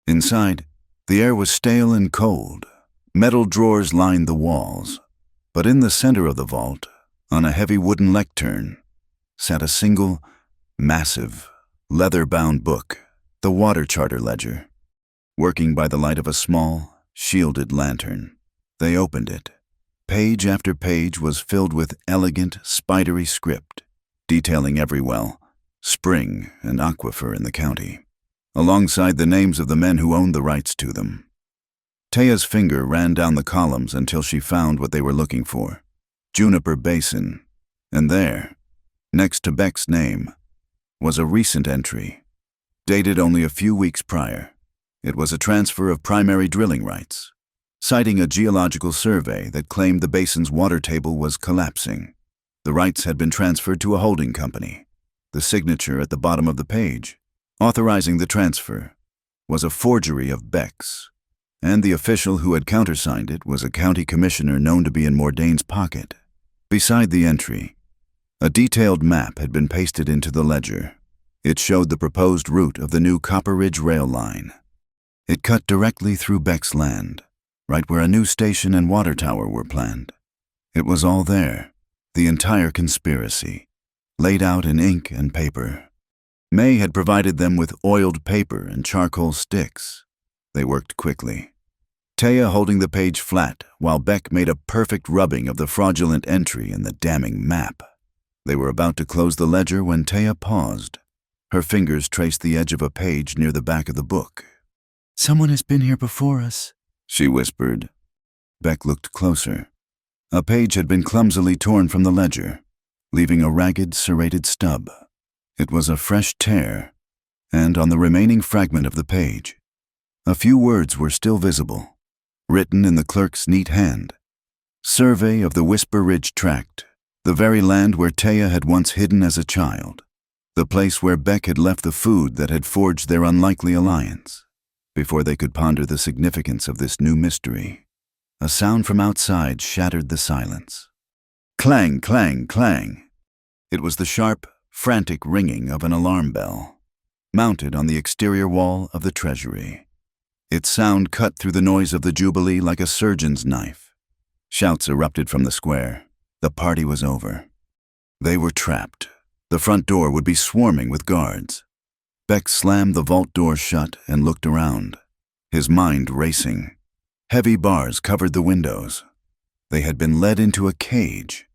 Inside, the air was stale and cold. Metal drawers lined the walls, but in the center of the vault, on a heavy wooden lectern, sat a single, massive, leather-bound book, the Water Charter Ledger. Working by the light of a small, shielded lantern, they opened it. Page after page was filled with elegant, spidery script, detailing every well, spring, and aquifer in the county, alongside the names of the men who owned the rights to them. Taya's finger ran down the columns until she found what they were looking for, Juniper Basin, and there, next to Beck's name, was a recent entry, dated only a few weeks prior. It was a transfer of primary drilling rights, citing a geological survey that claimed the basin's water table was collapsing. The rights had been transferred to a holding company. The signature at the bottom of the page, authorizing the transfer, was a forgery of Beck's, and the official who had countersigned it was a county commissioner known to be in Mordain's pocket. Beside the entry, a detailed map had been pasted into the ledger. It showed the proposed route of the new Copper Ridge rail line. It cut directly through Beck's land, right where a new station and water tower were planned. It was all there, the entire conspiracy, laid out in ink and paper. May had provided them with oiled paper and charcoal sticks. They worked quickly, Taya holding the page flat while Beck made a perfect rubbing of the fraudulent entry in the damning map. They were about to close the ledger when Taya paused. Her fingers traced the edge of a page near the back of the book. "Someone has been here before us," she whispered. Beck looked closer. A page had been clumsily torn from the ledger, leaving a ragged, serrated stub. It was a fresh tear, and on the remaining fragment of the page, a few words were still visible, written in the clerk's neat hand. "Survey of the Whisper Ridge Tract, the very land where Taya had once hidden as a child, the place where Beck had left the food that had forged their unlikely alliance." Before they could ponder the significance of this new mystery, a sound from outside shattered the silence. Clang, clang, clang. It was the sharp, frantic ringing of an alarm bell, mounted on the exterior wall of the treasury. Its sound cut through the noise of the jubilee like a surgeon's knife. Shouts erupted from the square. The party was over. They were trapped. The front door would be swarming with guards. Beck slammed the vault door shut and looked around, his mind racing. Heavy bars covered the windows. They had been led into a cage.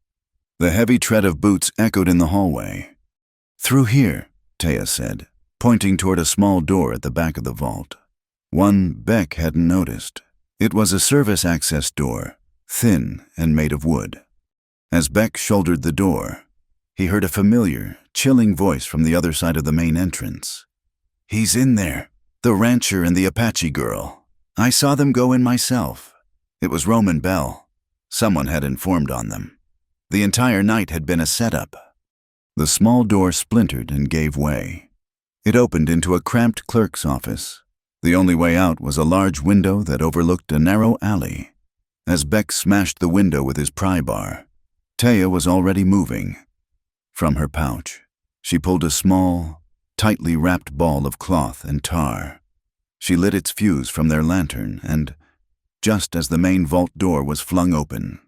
The heavy tread of boots echoed in the hallway. "Through here," Taya said, pointing toward a small door at the back of the vault. One Beck hadn't noticed. It was a service access door, thin and made of wood. As Beck shouldered the door, he heard a familiar, chilling voice from the other side of the main entrance. "He's in there, the rancher and the Apache girl. I saw them go in myself. It was Roman Bell. Someone had informed on them. The entire night had been a setup." The small door splintered and gave way. It opened into a cramped clerk's office. The only way out was a large window that overlooked a narrow alley. As Beck smashed the window with his pry bar, Taya was already moving. From her pouch, she pulled a small, tightly wrapped ball of cloth and tar. She lit its fuse from their lantern and, just as the main vault door was flung open,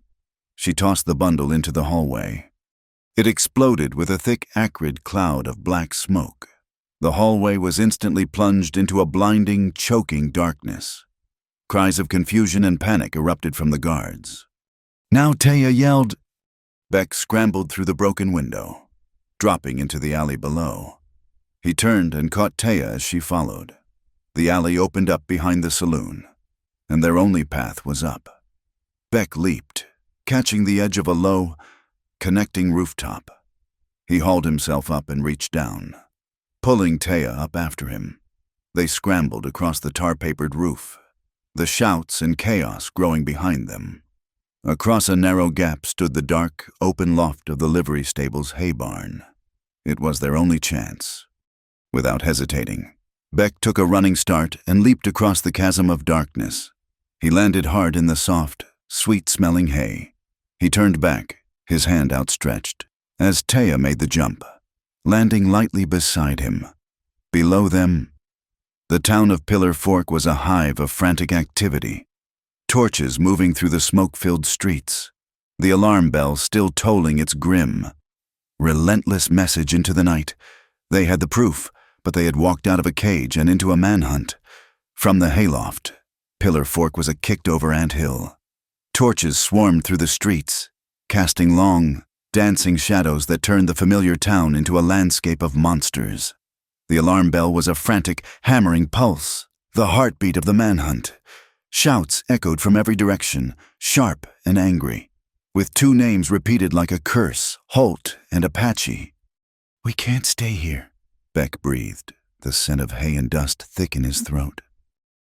she tossed the bundle into the hallway. It exploded with a thick, acrid cloud of black smoke. The hallway was instantly plunged into a blinding, choking darkness. Cries of confusion and panic erupted from the guards. "Now," Taya yelled. Beck scrambled through the broken window, dropping into the alley below. He turned and caught Taya as she followed. The alley opened up behind the saloon, and their only path was up. Beck leaped, catching the edge of a low, connecting rooftop. He hauled himself up and reached down, pulling Taya up after him. They scrambled across the tar-papered roof, the shouts and chaos growing behind them. Across a narrow gap stood the dark, open loft of the livery stable's hay barn. It was their only chance. Without hesitating, Beck took a running start and leaped across the chasm of darkness. He landed hard in the soft, sweet-smelling hay. He turned back, his hand outstretched, as Taya made the jump, landing lightly beside him. Below them, the town of Pillar Fork was a hive of frantic activity. Torches moving through the smoke-filled streets, the alarm bell still tolling its grim, relentless message into the night. They had the proof, but they had walked out of a cage and into a manhunt. From the hayloft, Pillar Fork was a kicked-over anthill. Torches swarmed through the streets, casting long, dancing shadows that turned the familiar town into a landscape of monsters. The alarm bell was a frantic, hammering pulse, the heartbeat of the manhunt. Shouts echoed from every direction, sharp and angry, with two names repeated like a curse, Holt and Apache. "We can't stay here," Beck breathed, the scent of hay and dust thick in his throat.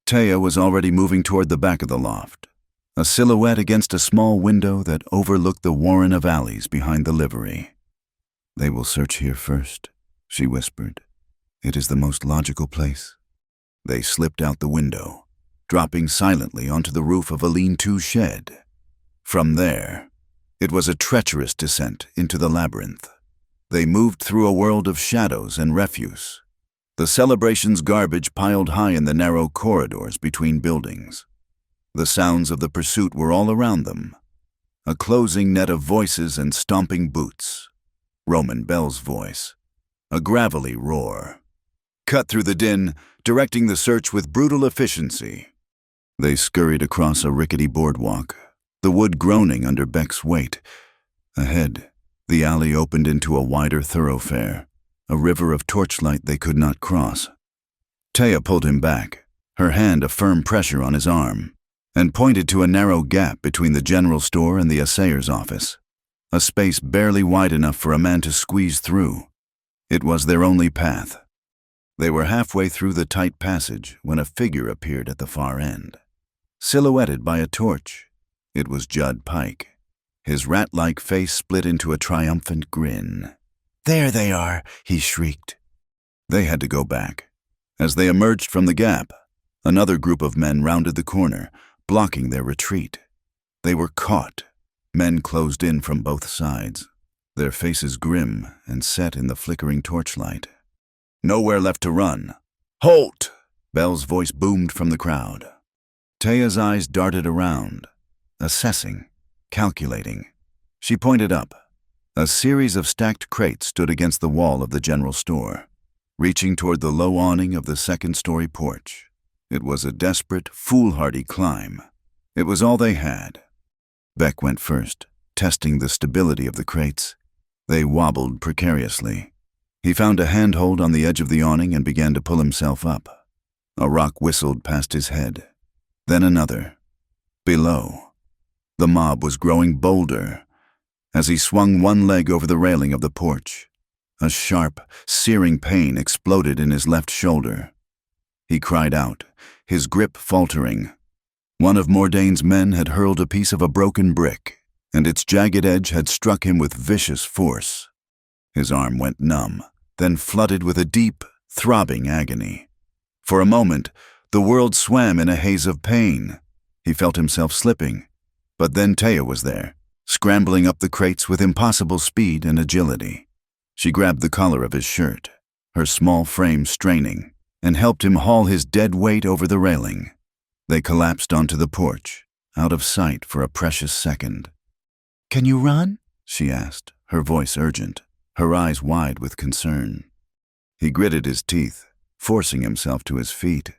Taya was already moving toward the back of the loft, a silhouette against a small window that overlooked the warren of alleys behind the livery. "They will search here first," she whispered. "It is the most logical place." They slipped out the window, dropping silently onto the roof of a lean-to shed. From there, it was a treacherous descent into the labyrinth. They moved through a world of shadows and refuse, the celebration's garbage piled high in the narrow corridors between buildings. The sounds of the pursuit were all around them, a closing net of voices and stomping boots. Roman Bell's voice. A gravelly roar. Cut through the din, directing the search with brutal efficiency. They scurried across a rickety boardwalk, the wood groaning under Beck's weight. Ahead, the alley opened into a wider thoroughfare, a river of torchlight they could not cross. Taya pulled him back, her hand a firm pressure on his arm, and pointed to a narrow gap between the general store and the assayer's office, a space barely wide enough for a man to squeeze through. It was their only path. They were halfway through the tight passage when a figure appeared at the far end. Silhouetted by a torch, it was Judd Pike. His rat-like face split into a triumphant grin. "There they are," he shrieked. They had to go back. As they emerged from the gap, another group of men rounded the corner, blocking their retreat. They were caught. Men closed in from both sides, their faces grim and set in the flickering torchlight. Nowhere left to run. "Halt!" Bell's voice boomed from the crowd. Taya's eyes darted around, assessing, calculating. She pointed up. A series of stacked crates stood against the wall of the general store, reaching toward the low awning of the second-story porch. It was a desperate, foolhardy climb. It was all they had. Beck went first, testing the stability of the crates. They wobbled precariously. He found a handhold on the edge of the awning and began to pull himself up. A rock whistled past his head. Then another. Below, the mob was growing bolder. As he swung one leg over the railing of the porch, a sharp, searing pain exploded in his left shoulder. He cried out, his grip faltering. One of Mordane's men had hurled a piece of a broken brick, and its jagged edge had struck him with vicious force. His arm went numb, then flooded with a deep, throbbing agony. For a moment, the world swam in a haze of pain. He felt himself slipping, but then Taya was there, scrambling up the crates with impossible speed and agility. She grabbed the collar of his shirt, her small frame straining, and helped him haul his dead weight over the railing. They collapsed onto the porch, out of sight for a precious second. "Can you run?" she asked, her voice urgent, her eyes wide with concern. He gritted his teeth, forcing himself to his feet.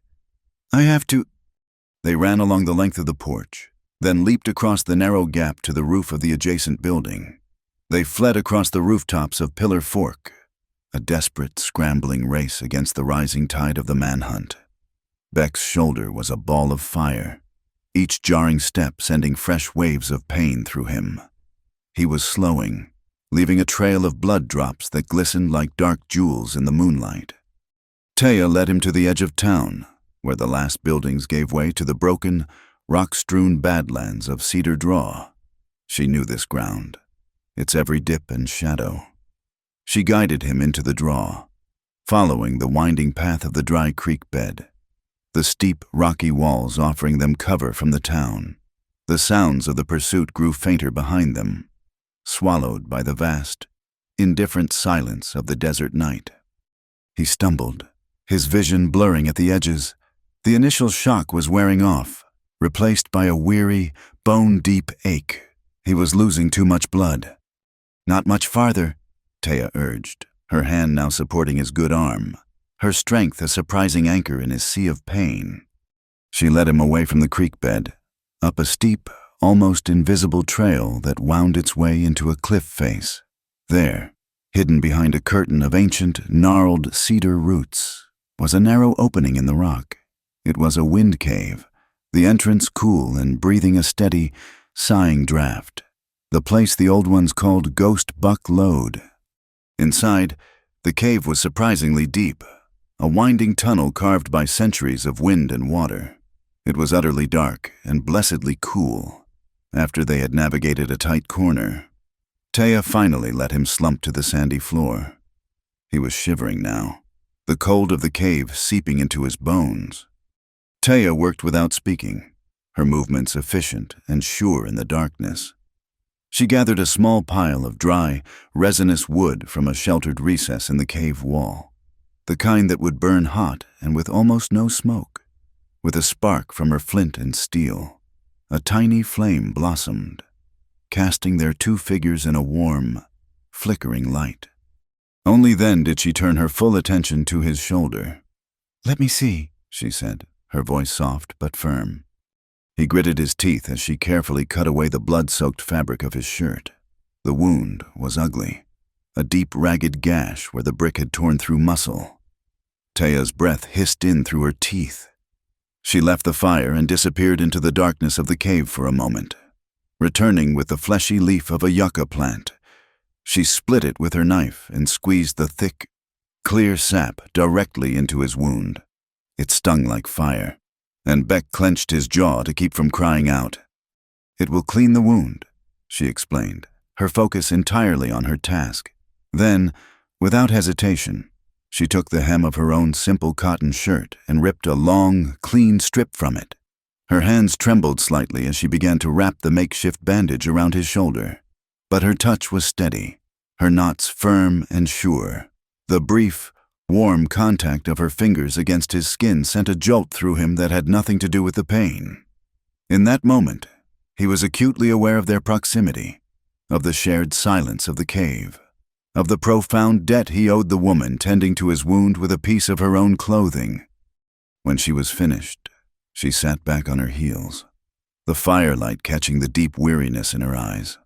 "I have to—" They ran along the length of the porch, then leaped across the narrow gap to the roof of the adjacent building. They fled across the rooftops of Pillar Fork, a desperate, scrambling race against the rising tide of the manhunt. Beck's shoulder was a ball of fire, each jarring step sending fresh waves of pain through him. He was slowing, leaving a trail of blood drops that glistened like dark jewels in the moonlight. Taya led him to the edge of town, where the last buildings gave way to the broken, rock-strewn badlands of Cedar Draw. She knew this ground, its every dip and shadow. She guided him into the draw, following the winding path of the dry creek bed, the steep, rocky walls offering them cover from the town. The sounds of the pursuit grew fainter behind them, swallowed by the vast, indifferent silence of the desert night. He stumbled, his vision blurring at the edges. The initial shock was wearing off, replaced by a weary, bone-deep ache. He was losing too much blood. "Not much farther," Taya urged, her hand now supporting his good arm, her strength a surprising anchor in his sea of pain. She led him away from the creek bed, up a steep, almost invisible trail that wound its way into a cliff face. There, hidden behind a curtain of ancient, gnarled cedar roots, was a narrow opening in the rock. It was a wind cave, the entrance cool and breathing a steady, sighing draft, the place the old ones called Ghost Buck Lode. Inside, the cave was surprisingly deep, a winding tunnel carved by centuries of wind and water. It was utterly dark and blessedly cool. After they had navigated a tight corner, Taya finally let him slump to the sandy floor. He was shivering now, the cold of the cave seeping into his bones. Taya worked without speaking, her movements efficient and sure in the darkness. She gathered a small pile of dry, resinous wood from a sheltered recess in the cave wall, the kind that would burn hot and with almost no smoke. With a spark from her flint and steel, a tiny flame blossomed, casting their two figures in a warm, flickering light. Only then did she turn her full attention to his shoulder. "Let me see," she said, her voice soft but firm. He gritted his teeth as she carefully cut away the blood-soaked fabric of his shirt. The wound was ugly, a deep, ragged gash where the brick had torn through muscle. Taya's breath hissed in through her teeth. She left the fire and disappeared into the darkness of the cave for a moment, returning with the fleshy leaf of a yucca plant. She split it with her knife and squeezed the thick, clear sap directly into his wound. It stung like fire, and Beck clenched his jaw to keep from crying out. "It will clean the wound," she explained, her focus entirely on her task. Then, without hesitation, she took the hem of her own simple cotton shirt and ripped a long, clean strip from it. Her hands trembled slightly as she began to wrap the makeshift bandage around his shoulder. But her touch was steady, her knots firm and sure. The brief, warm contact of her fingers against his skin sent a jolt through him that had nothing to do with the pain. In that moment, he was acutely aware of their proximity, of the shared silence of the cave, of the profound debt he owed the woman tending to his wound with a piece of her own clothing. When she was finished, she sat back on her heels, the firelight catching the deep weariness in her eyes.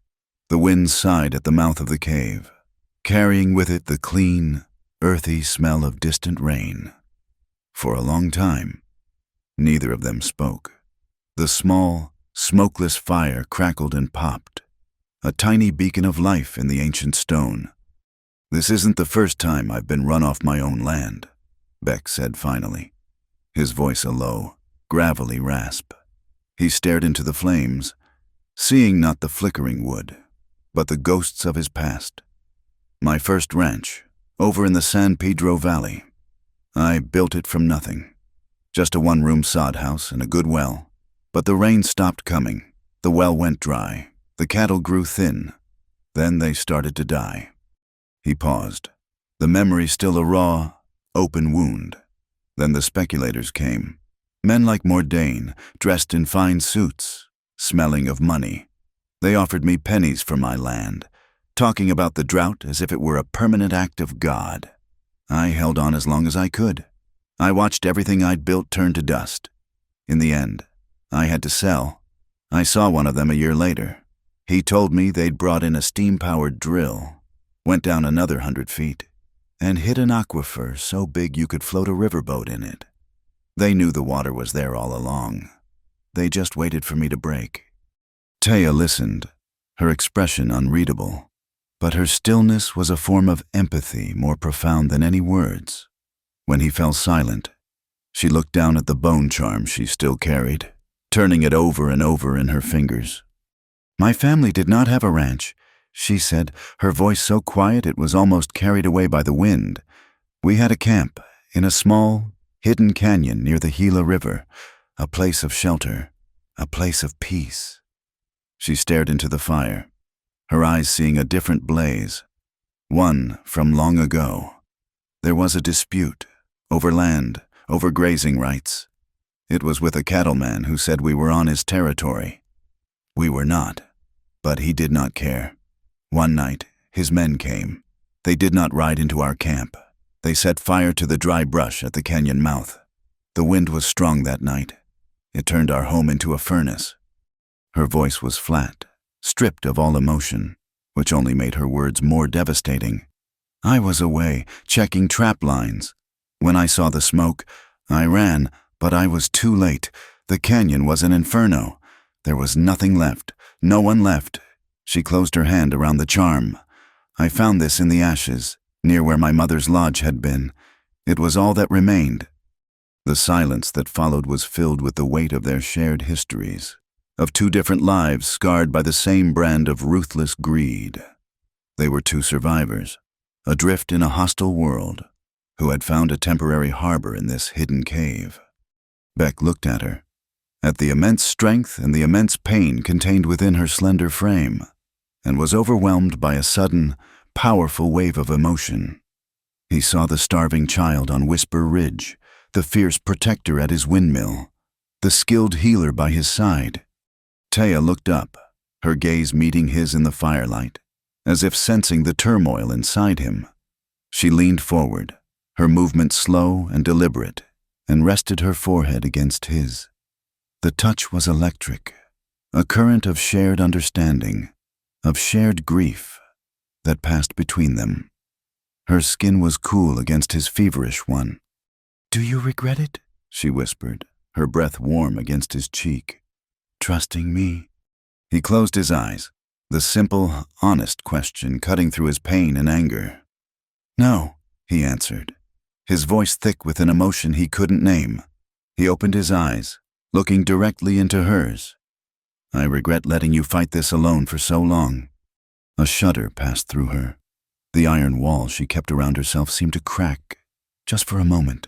The wind sighed at the mouth of the cave, carrying with it the clean, earthy smell of distant rain. For a long time, neither of them spoke. The small, smokeless fire crackled and popped, a tiny beacon of life in the ancient stone. "This isn't the first time I've been run off my own land," Beck said finally, his voice a low, gravelly rasp. He stared into the flames, seeing not the flickering wood, but the ghosts of his past. "My first ranch, over in the San Pedro Valley. I built it from nothing. Just a one-room sod house and a good well. But the rain stopped coming, the well went dry, the cattle grew thin. Then they started to die." He paused, the memory still a raw, open wound. Then the speculators came, men like Mordain, dressed in fine suits, smelling of money. They offered me pennies for my land, talking about the drought as if it were a permanent act of God. I held on as long as I could. I watched everything I'd built turn to dust. In the end, I had to sell. I saw one of them a year later. He told me they'd brought in a steam-powered drill, went down another 100 feet, and hit an aquifer so big you could float a riverboat in it. They knew the water was there all along. They just waited for me to break. Taya listened, her expression unreadable, but her stillness was a form of empathy more profound than any words. When he fell silent, she looked down at the bone charm she still carried, turning it over and over in her fingers. "My family did not have a ranch," she said, her voice so quiet it was almost carried away by the wind. "We had a camp in a small, hidden canyon near the Gila River, a place of shelter, a place of peace." She stared into the fire, her eyes seeing a different blaze, one from long ago. There was a dispute, over land, over grazing rights. It was with a cattleman who said we were on his territory. We were not, but he did not care. One night, his men came. They did not ride into our camp. They set fire to the dry brush at the canyon mouth. The wind was strong that night. It turned our home into a furnace. Her voice was flat, stripped of all emotion, which only made her words more devastating. "I was away, checking trap lines. When I saw the smoke, I ran, but I was too late. The canyon was an inferno. There was nothing left, no one left." She closed her hand around the charm. "I found this in the ashes, near where my mother's lodge had been. It was all that remained." The silence that followed was filled with the weight of their shared histories, of two different lives scarred by the same brand of ruthless greed. They were two survivors, adrift in a hostile world, who had found a temporary harbor in this hidden cave. Beck looked at her, at the immense strength and the immense pain contained within her slender frame, and was overwhelmed by a sudden, powerful wave of emotion. He saw the starving child on Whisper Ridge, the fierce protector at his windmill, the skilled healer by his side. Taya looked up, her gaze meeting his in the firelight, As if sensing the turmoil inside him, she leaned forward, her movement slow and deliberate, and rested her forehead against his. The touch was electric, a current of shared understanding, of shared grief that passed between them. Her skin was cool against his feverish one. "Do you regret it?" she whispered, her breath warm against his cheek. "Trusting me?" He closed his eyes, the simple, honest question cutting through his pain and anger. "No," he answered, his voice thick with an emotion he couldn't name. He opened his eyes, looking directly into hers. "I regret letting you fight this alone for so long." A shudder passed through her. The iron wall she kept around herself seemed to crack, just for a moment.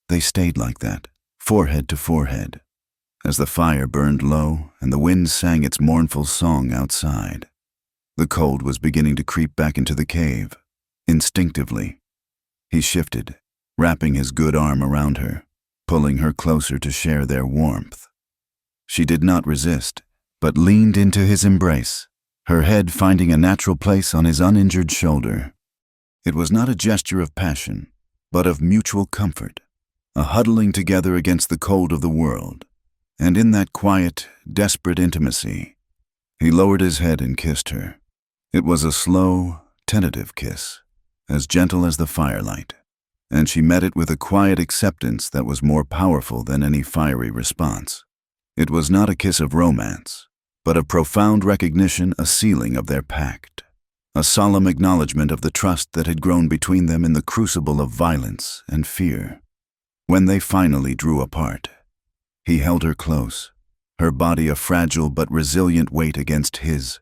They stayed like that, forehead to forehead, as the fire burned low and the wind sang its mournful song outside. The cold was beginning to creep back into the cave. Instinctively, he shifted, wrapping his good arm around her, pulling her closer to share their warmth. She did not resist, but leaned into his embrace, her head finding a natural place on his uninjured shoulder. It was not a gesture of passion, but of mutual comfort, a huddling together against the cold of the world. And in that quiet, desperate intimacy, he lowered his head and kissed her. It was a slow, tentative kiss, as gentle as the firelight, and she met it with a quiet acceptance that was more powerful than any fiery response. It was not a kiss of romance, but a profound recognition, a sealing of their pact, a solemn acknowledgement of the trust that had grown between them in the crucible of violence and fear. When they finally drew apart, he held her close, her body a fragile but resilient weight against his.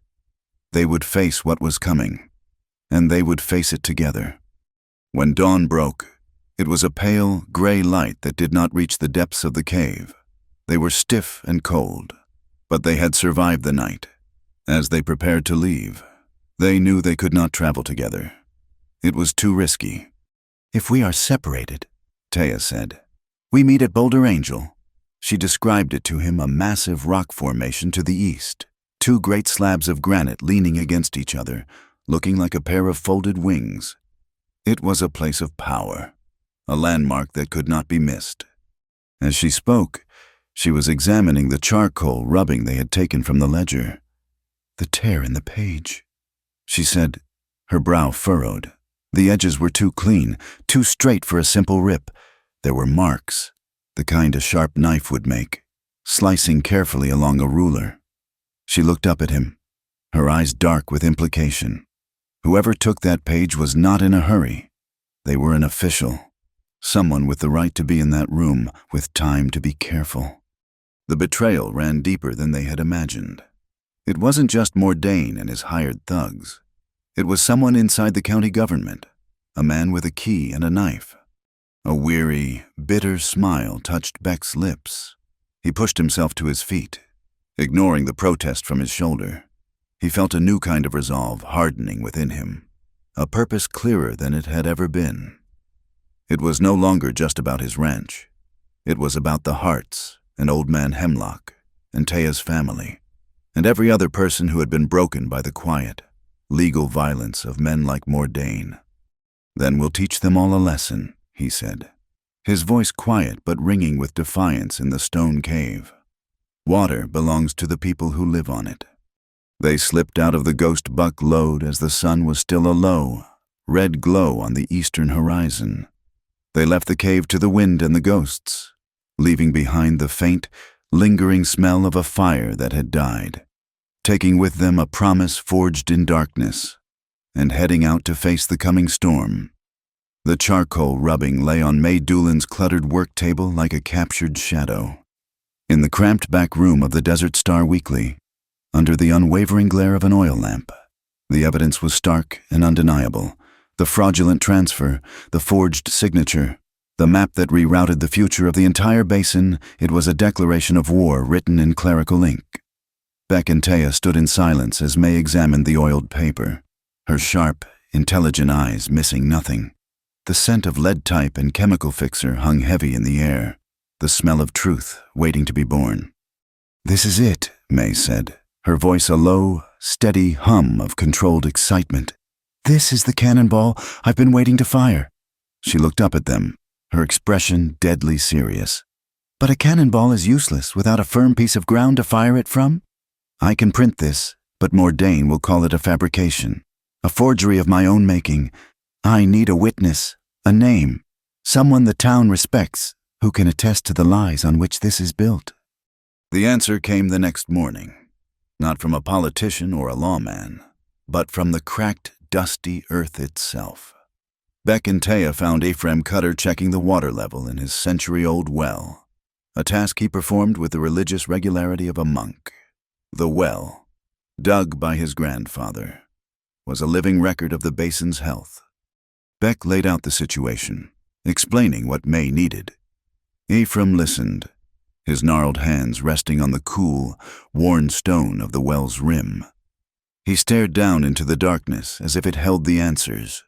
They would face what was coming, and they would face it together. When dawn broke, it was a pale, gray light that did not reach the depths of the cave. They were stiff and cold, but they had survived the night. As they prepared to leave, they knew they could not travel together. It was too risky. "If we are separated," Taya said, "we meet at Boulder Angel." She described it to him, a massive rock formation to the east, two great slabs of granite leaning against each other, looking like a pair of folded wings. It was a place of power, a landmark that could not be missed. As she spoke, she was examining the charcoal rubbing they had taken from the ledger. "The tear in the page," she said, her brow furrowed. The edges were too clean, too straight for a simple rip. There were marks, the kind a sharp knife would make, slicing carefully along a ruler. She looked up at him, her eyes dark with implication. Whoever took that page was not in a hurry. They were an official, someone with the right to be in that room, with time to be careful. The betrayal ran deeper than they had imagined. It wasn't just Mordain and his hired thugs. It was someone inside the county government, a man with a key and a knife. A weary, bitter smile touched Beck's lips. He pushed himself to his feet, ignoring the protest from his shoulder. He felt a new kind of resolve hardening within him, a purpose clearer than it had ever been. It was no longer just about his ranch. It was about the Harts and Old Man Hemlock and Taya's family, and every other person who had been broken by the quiet, legal violence of men like Mordain. "Then we'll teach them all a lesson," he said, his voice quiet but ringing with defiance in the stone cave. "Water belongs to the people who live on it." They slipped out of the ghost buck load as the sun was still a low, red glow on the eastern horizon. They left the cave to the wind and the ghosts, leaving behind the faint, lingering smell of a fire that had died, taking with them a promise forged in darkness, and heading out to face the coming storm. The charcoal rubbing lay on May Doolin's cluttered work table like a captured shadow. In the cramped back room of the Desert Star Weekly, under the unwavering glare of an oil lamp, the evidence was stark and undeniable. The fraudulent transfer, the forged signature, the map that rerouted the future of the entire basin. It was a declaration of war written in clerical ink. Beck and Taya stood in silence as May examined the oiled paper, her sharp, intelligent eyes missing nothing. The scent of lead type and chemical fixer hung heavy in the air, the smell of truth waiting to be born. "This is it," May said, her voice a low, steady hum of controlled excitement. "This is the cannonball I've been waiting to fire." She looked up at them, her expression deadly serious. "But a cannonball is useless without a firm piece of ground to fire it from. I can print this, but Mordain will call it a fabrication, a forgery of my own making. I need a witness, a name, someone the town respects, who can attest to the lies on which this is built." The answer came the next morning, not from a politician or a lawman, but from the cracked, dusty earth itself. Beck and Taya found Ephraim Cutter checking the water level in his century-old well, a task he performed with the religious regularity of a monk. The well, dug by his grandfather, was a living record of the basin's health. Beck laid out the situation, explaining what May needed. Ephraim listened, his gnarled hands resting on the cool, worn stone of the well's rim. He stared down into the darkness as if it held the answers.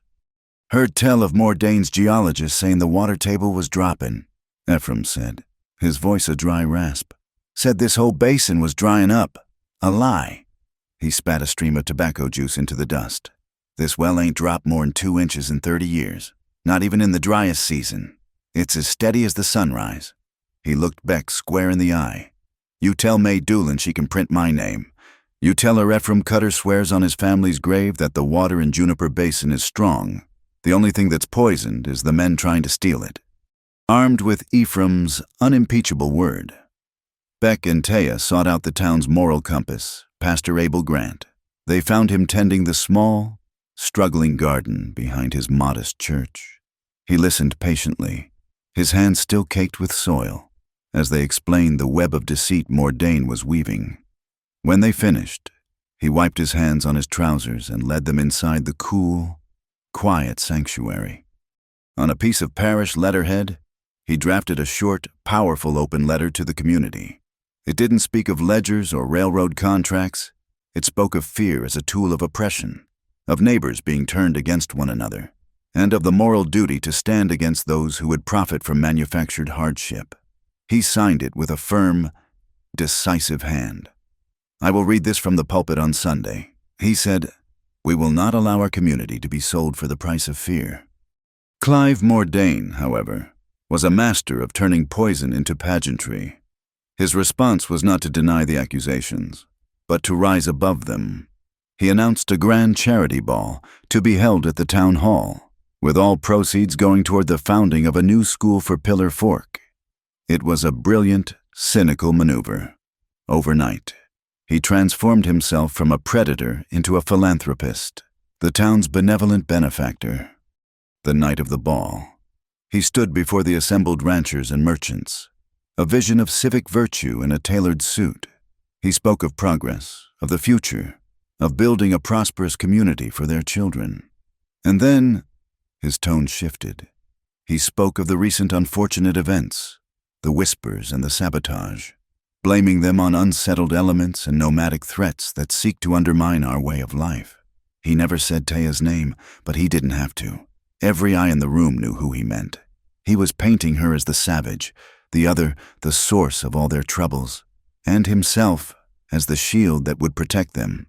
"Heard tell of Mordain's geologist saying the water table was dropping," Ephraim said, his voice a dry rasp. "Said this whole basin was drying up. A lie." He spat a stream of tobacco juice into the dust. "This well ain't dropped more'n 2 inches in 30 years, not even in the driest season. It's as steady as the sunrise." He looked Beck square in the eye. "You tell May Doolin she can print my name. You tell her Ephraim Cutter swears on his family's grave that the water in Juniper Basin is strong. The only thing that's poisoned is the men trying to steal it." Armed with Ephraim's unimpeachable word, Beck and Taya sought out the town's moral compass, Pastor Abel Grant. They found him tending the small, struggling garden behind his modest church. He listened patiently, his hands still caked with soil, as they explained the web of deceit Mordain was weaving. When they finished, he wiped his hands on his trousers and led them inside the cool, quiet sanctuary. On a piece of parish letterhead, he drafted a short, powerful open letter to the community. It didn't speak of ledgers or railroad contracts. It spoke of fear as a tool of oppression, of neighbors being turned against one another, and of the moral duty to stand against those who would profit from manufactured hardship. He signed it with a firm, decisive hand. "I will read this from the pulpit on Sunday," he said. "We will not allow our community to be sold for the price of fear." Clive Mordain, however, was a master of turning poison into pageantry. His response was not to deny the accusations, but to rise above them. He announced a grand charity ball to be held at the town hall, with all proceeds going toward the founding of a new school for Pillar Fork. It was a brilliant, cynical maneuver. Overnight, he transformed himself from a predator into a philanthropist, the town's benevolent benefactor. The night of the ball, he stood before the assembled ranchers and merchants, a vision of civic virtue in a tailored suit. He spoke of progress, of the future, of building a prosperous community for their children. And then, his tone shifted. He spoke of the recent unfortunate events, the whispers and the sabotage, blaming them on unsettled elements and nomadic threats that seek to undermine our way of life. He never said Taya's name, but he didn't have to. Every eye in the room knew who he meant. He was painting her as the savage, the other the source of all their troubles, and himself as the shield that would protect them.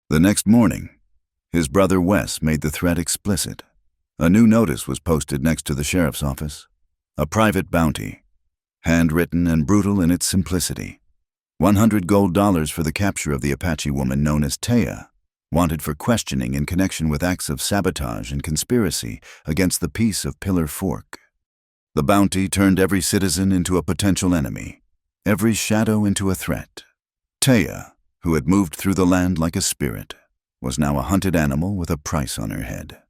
The next morning, his brother Wes made the threat explicit. A new notice was posted next to the sheriff's office, a private bounty, handwritten and brutal in its simplicity. $100 for the capture of the Apache woman known as Taya, wanted for questioning in connection with acts of sabotage and conspiracy against the peace of Pillar Fork. The bounty turned every citizen into a potential enemy, every shadow into a threat. Taya, who had moved through the land like a spirit, was now a hunted animal with a price on her head.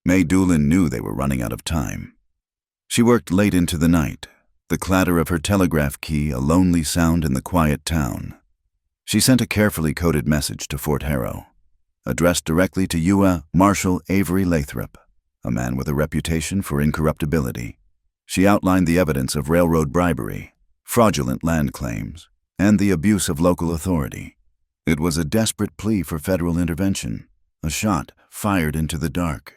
May Doolin knew they were running out of time. She worked late into the night, the clatter of her telegraph key a lonely sound in the quiet town. She sent a carefully coded message to Fort Harrow, addressed directly to UA Marshal Avery Lathrop, a man with a reputation for incorruptibility. She outlined the evidence of railroad bribery, fraudulent land claims, and the abuse of local authority. It was a desperate plea for federal intervention, a shot fired into the dark.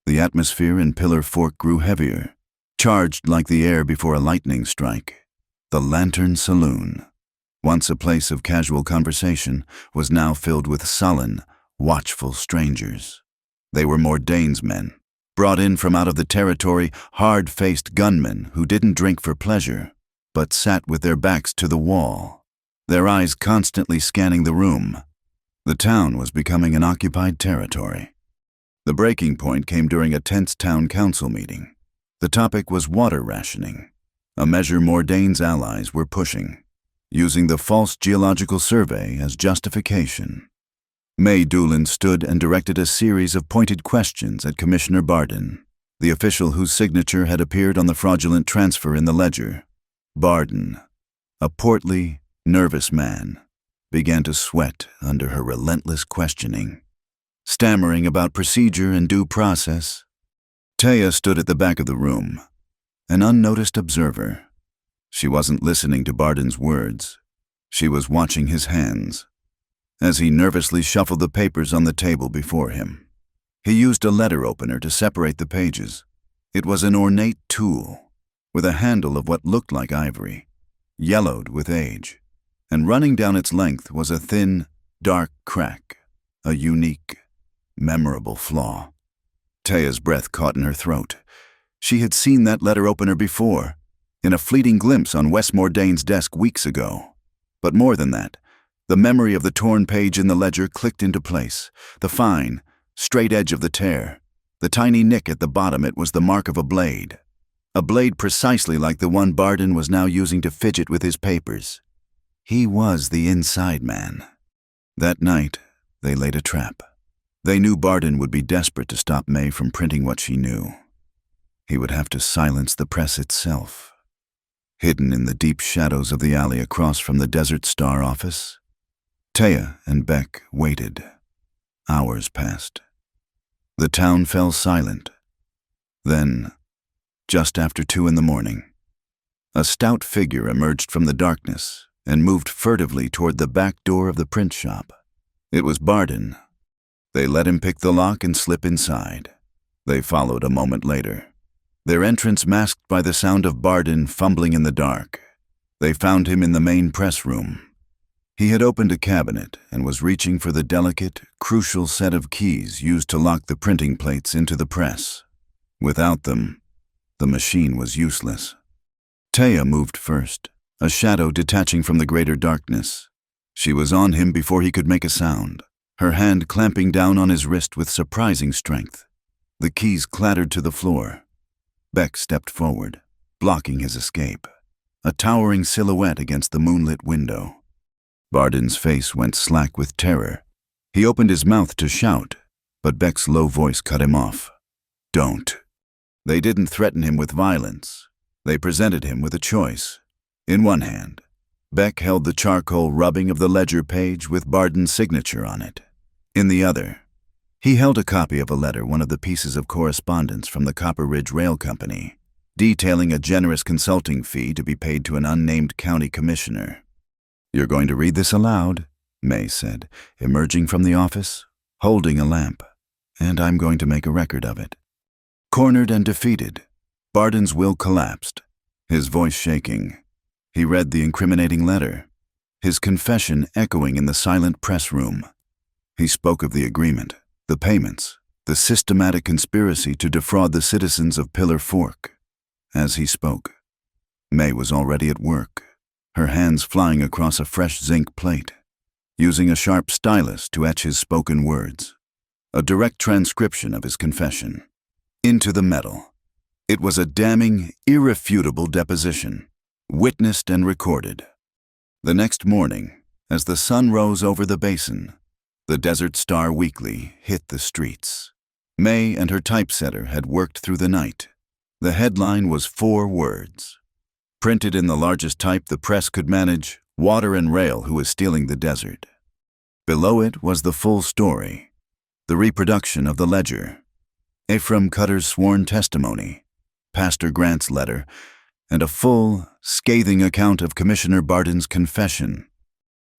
The atmosphere in Pillar Fork grew heavier, charged like the air before a lightning strike. The Lantern Saloon. once a place of casual conversation, was now filled with sullen, watchful strangers. They were Mordain's men, brought in from out of the territory, hard-faced gunmen who didn't drink for pleasure, but sat with their backs to the wall, their eyes constantly scanning the room. The town was becoming an occupied territory. The breaking point came during a tense town council meeting. The topic was water rationing, a measure Mordain's allies were pushing, using the false geological survey as justification. May Doolin stood and directed a series of pointed questions at Commissioner Barden, the official whose signature had appeared on the fraudulent transfer in the ledger. Barden, a portly, nervous man, began to sweat under her relentless questioning, stammering about procedure and due process. Taya stood at the back of the room, an unnoticed observer. She wasn't listening to Barden's words. She was watching his hands, as he nervously shuffled the papers on the table before him. He used a letter opener to separate the pages. It was an ornate tool, with a handle of what looked like ivory, yellowed with age, and running down its length was a thin, dark crack, a unique, memorable flaw. Taya's breath caught in her throat. She had seen that letter opener before, in a fleeting glimpse on Wes Mordain's desk weeks ago. But more than that, the memory of the torn page in the ledger clicked into place. The fine, straight edge of the tear, the tiny nick at the bottom, it was the mark of a blade precisely like the one Barden was now using to fidget with his papers. He was the inside man. That night, they laid a trap. They knew Barden would be desperate to stop May from printing what she knew. He would have to silence the press itself. Hidden in the deep shadows of the alley across from the Desert Star office, Taya and Beck waited. Hours passed. The town fell silent. Then, just after 2 a.m, a stout figure emerged from the darkness and moved furtively toward the back door of the print shop. It was Barden. They let him pick the lock and slip inside. They followed a moment later, their entrance masked by the sound of Barden fumbling in the dark. They found him in the main press room. He had opened a cabinet and was reaching for the delicate, crucial set of keys used to lock the printing plates into the press. Without them, the machine was useless. Taya moved first, a shadow detaching from the greater darkness. She was on him before he could make a sound, her hand clamping down on his wrist with surprising strength. The keys clattered to the floor. Beck stepped forward, blocking his escape, a towering silhouette against the moonlit window. Barden's face went slack with terror. He opened his mouth to shout, but Beck's low voice cut him off. "Don't." They didn't threaten him with violence. They presented him with a choice. In one hand, Beck held the charcoal rubbing of the ledger page with Barden's signature on it. In the other, he held a copy of a letter, one of the pieces of correspondence from the Copper Ridge Rail Company, detailing a generous consulting fee to be paid to an unnamed county commissioner. "You're going to read this aloud," May said, emerging from the office, holding a lamp, "and I'm going to make a record of it." Cornered and defeated, Barden's will collapsed, his voice shaking. He read the incriminating letter, his confession echoing in the silent press room. He spoke of the agreement, the payments, the systematic conspiracy to defraud the citizens of Pillar Fork. As he spoke, May was already at work, her hands flying across a fresh zinc plate, using a sharp stylus to etch his spoken words, a direct transcription of his confession, into the metal. It was a damning, irrefutable deposition, witnessed and recorded. The next morning, as the sun rose over the basin, the Desert Star Weekly hit the streets. May and her typesetter had worked through the night. The headline was 4 words. Printed in the largest type the press could manage, "Water and Rail Who is Stealing the Desert." Below it was the full story, the reproduction of the ledger, Ephraim Cutter's sworn testimony, Pastor Grant's letter, and a full, scathing account of Commissioner Barden's confession.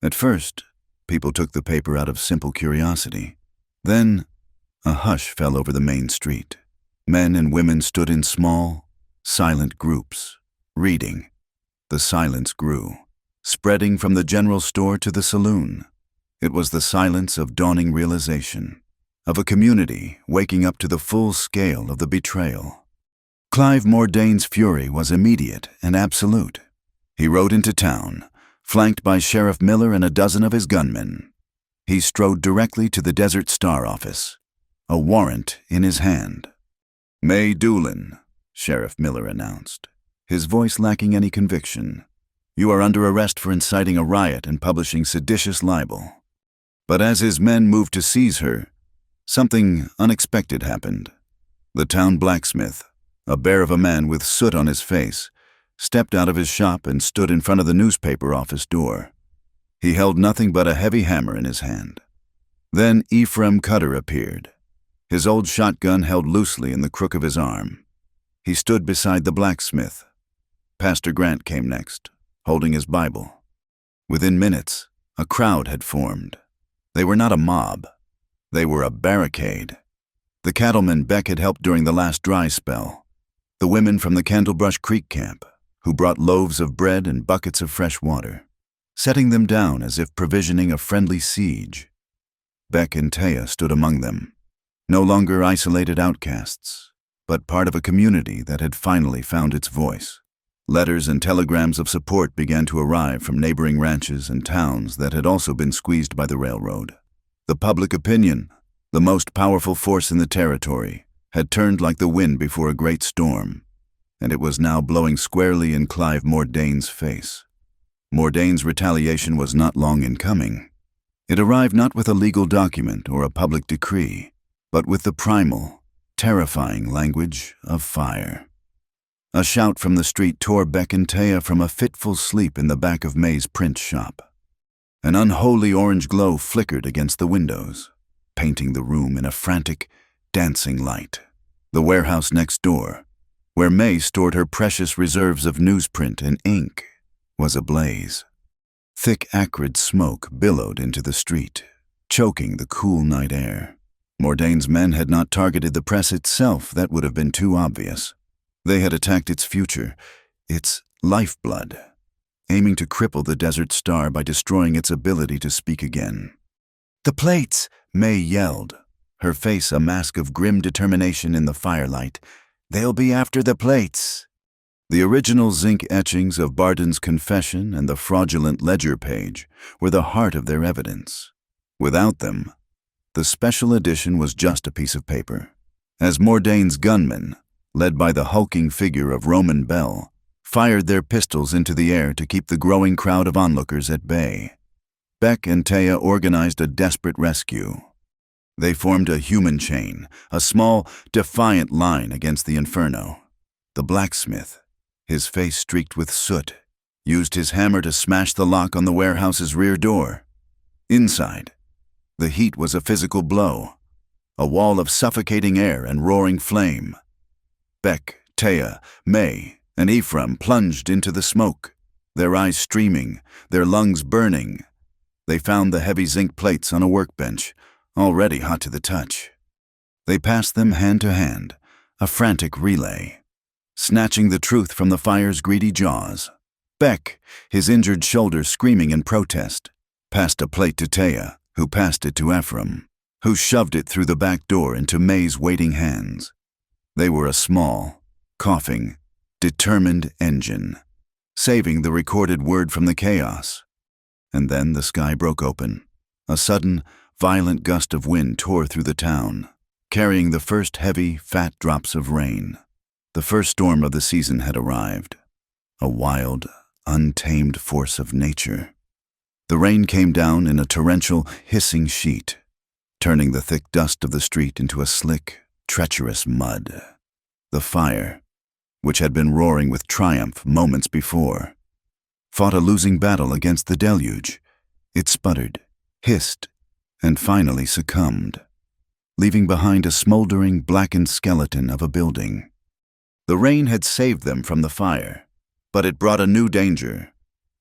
At first, people took the paper out of simple curiosity. Then, a hush fell over the main street. Men and women stood in small, silent groups, reading. The silence grew. spreading from the general store to the saloon. It was the silence of dawning realization, of a community waking up to the full scale of the betrayal. Clive Mordane's fury was immediate and absolute. He rode into town, flanked by Sheriff Miller and a dozen of his gunmen. He strode directly to the Desert Star office, a warrant in his hand. "May Doolin," Sheriff Miller announced, his voice lacking any conviction. "You are under arrest for inciting a riot and publishing seditious libel." But as his men moved to seize her, something unexpected happened. The town blacksmith, a bear of a man with soot on his face, stepped out of his shop and stood in front of the newspaper office door. He held nothing but a heavy hammer in his hand. Then Ephraim Cutter appeared, his old shotgun held loosely in the crook of his arm. He stood beside the blacksmith. Pastor Grant came next, holding his Bible. Within minutes, a crowd had formed. They were not a mob. They were a barricade. The cattlemen Beck had helped during the last dry spell. The women from the Candlebrush Creek camp, who brought loaves of bread and buckets of fresh water, setting them down as if provisioning a friendly siege. Beck and Taya stood among them, no longer isolated outcasts, but part of a community that had finally found its voice. Letters and telegrams of support began to arrive from neighboring ranches and towns that had also been squeezed by the railroad. The public opinion, the most powerful force in the territory, had turned like the wind before a great storm, and it was now blowing squarely in Clive Mordane's face. Mordane's retaliation was not long in coming. It arrived not with a legal document or a public decree, but with the primal, terrifying language of fire. A shout from the street tore Beck and Taya from a fitful sleep in the back of May's print shop. An unholy orange glow flickered against the windows, painting the room in a frantic, dancing light. The warehouse next door, where May stored her precious reserves of newsprint and ink, was ablaze. Thick, acrid smoke billowed into the street, choking the cool night air. Mordane's men had not targeted the press itself. That would have been too obvious. They had attacked its future, its lifeblood, aiming to cripple the Desert Star by destroying its ability to speak again. "The plates!" May yelled, her face a mask of grim determination in the firelight. "They'll be after the plates!" The original zinc etchings of Barden's confession and the fraudulent ledger page were the heart of their evidence. Without them, the special edition was just a piece of paper. As Mordane's gunmen, led by the hulking figure of Roman Bell, fired their pistols into the air to keep the growing crowd of onlookers at bay, Beck and Taya organized a desperate rescue. They formed a human chain, a small, defiant line against the inferno. The blacksmith, his face streaked with soot, used his hammer to smash the lock on the warehouse's rear door. Inside, the heat was a physical blow, a wall of suffocating air and roaring flame. Beck, Taya, May, and Ephraim plunged into the smoke, their eyes streaming, their lungs burning. They found the heavy zinc plates on a workbench, already hot to the touch. They passed them hand to hand, a frantic relay, snatching the truth from the fire's greedy jaws. Beck, his injured shoulder screaming in protest, passed a plate to Taya, who passed it to Ephraim, who shoved it through the back door into May's waiting hands. They were a small, coughing, determined engine, saving the recorded word from the chaos. And then the sky broke open. A sudden, violent gust of wind tore through the town, carrying the first heavy, fat drops of rain. The first storm of the season had arrived, a wild, untamed force of nature. The rain came down in a torrential, hissing sheet, turning the thick dust of the street into a slick, treacherous mud. The fire, which had been roaring with triumph moments before, fought a losing battle against the deluge. It sputtered, hissed, and finally succumbed, leaving behind a smoldering, blackened skeleton of a building. The rain had saved them from the fire, but it brought a new danger.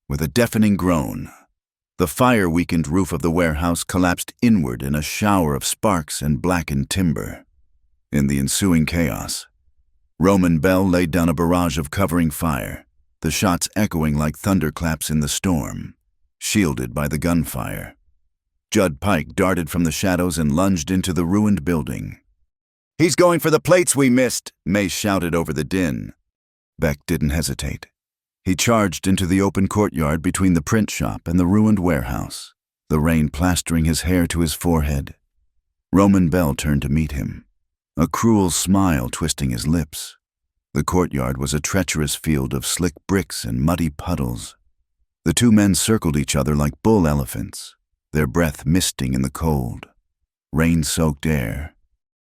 With a deafening groan, the fire-weakened roof of the warehouse collapsed inward in a shower of sparks and blackened timber. In the ensuing chaos, Roman Bell laid down a barrage of covering fire, the shots echoing like thunderclaps in the storm, shielded by the gunfire. Judd Pike darted from the shadows and lunged into the ruined building. "He's going for the plates we missed," Mace shouted over the din. Beck didn't hesitate. He charged into the open courtyard between the print shop and the ruined warehouse, the rain plastering his hair to his forehead. Roman Bell turned to meet him, a cruel smile twisting his lips. The courtyard was a treacherous field of slick bricks and muddy puddles. The two men circled each other like bull elephants, their breath misting in the cold, rain-soaked air.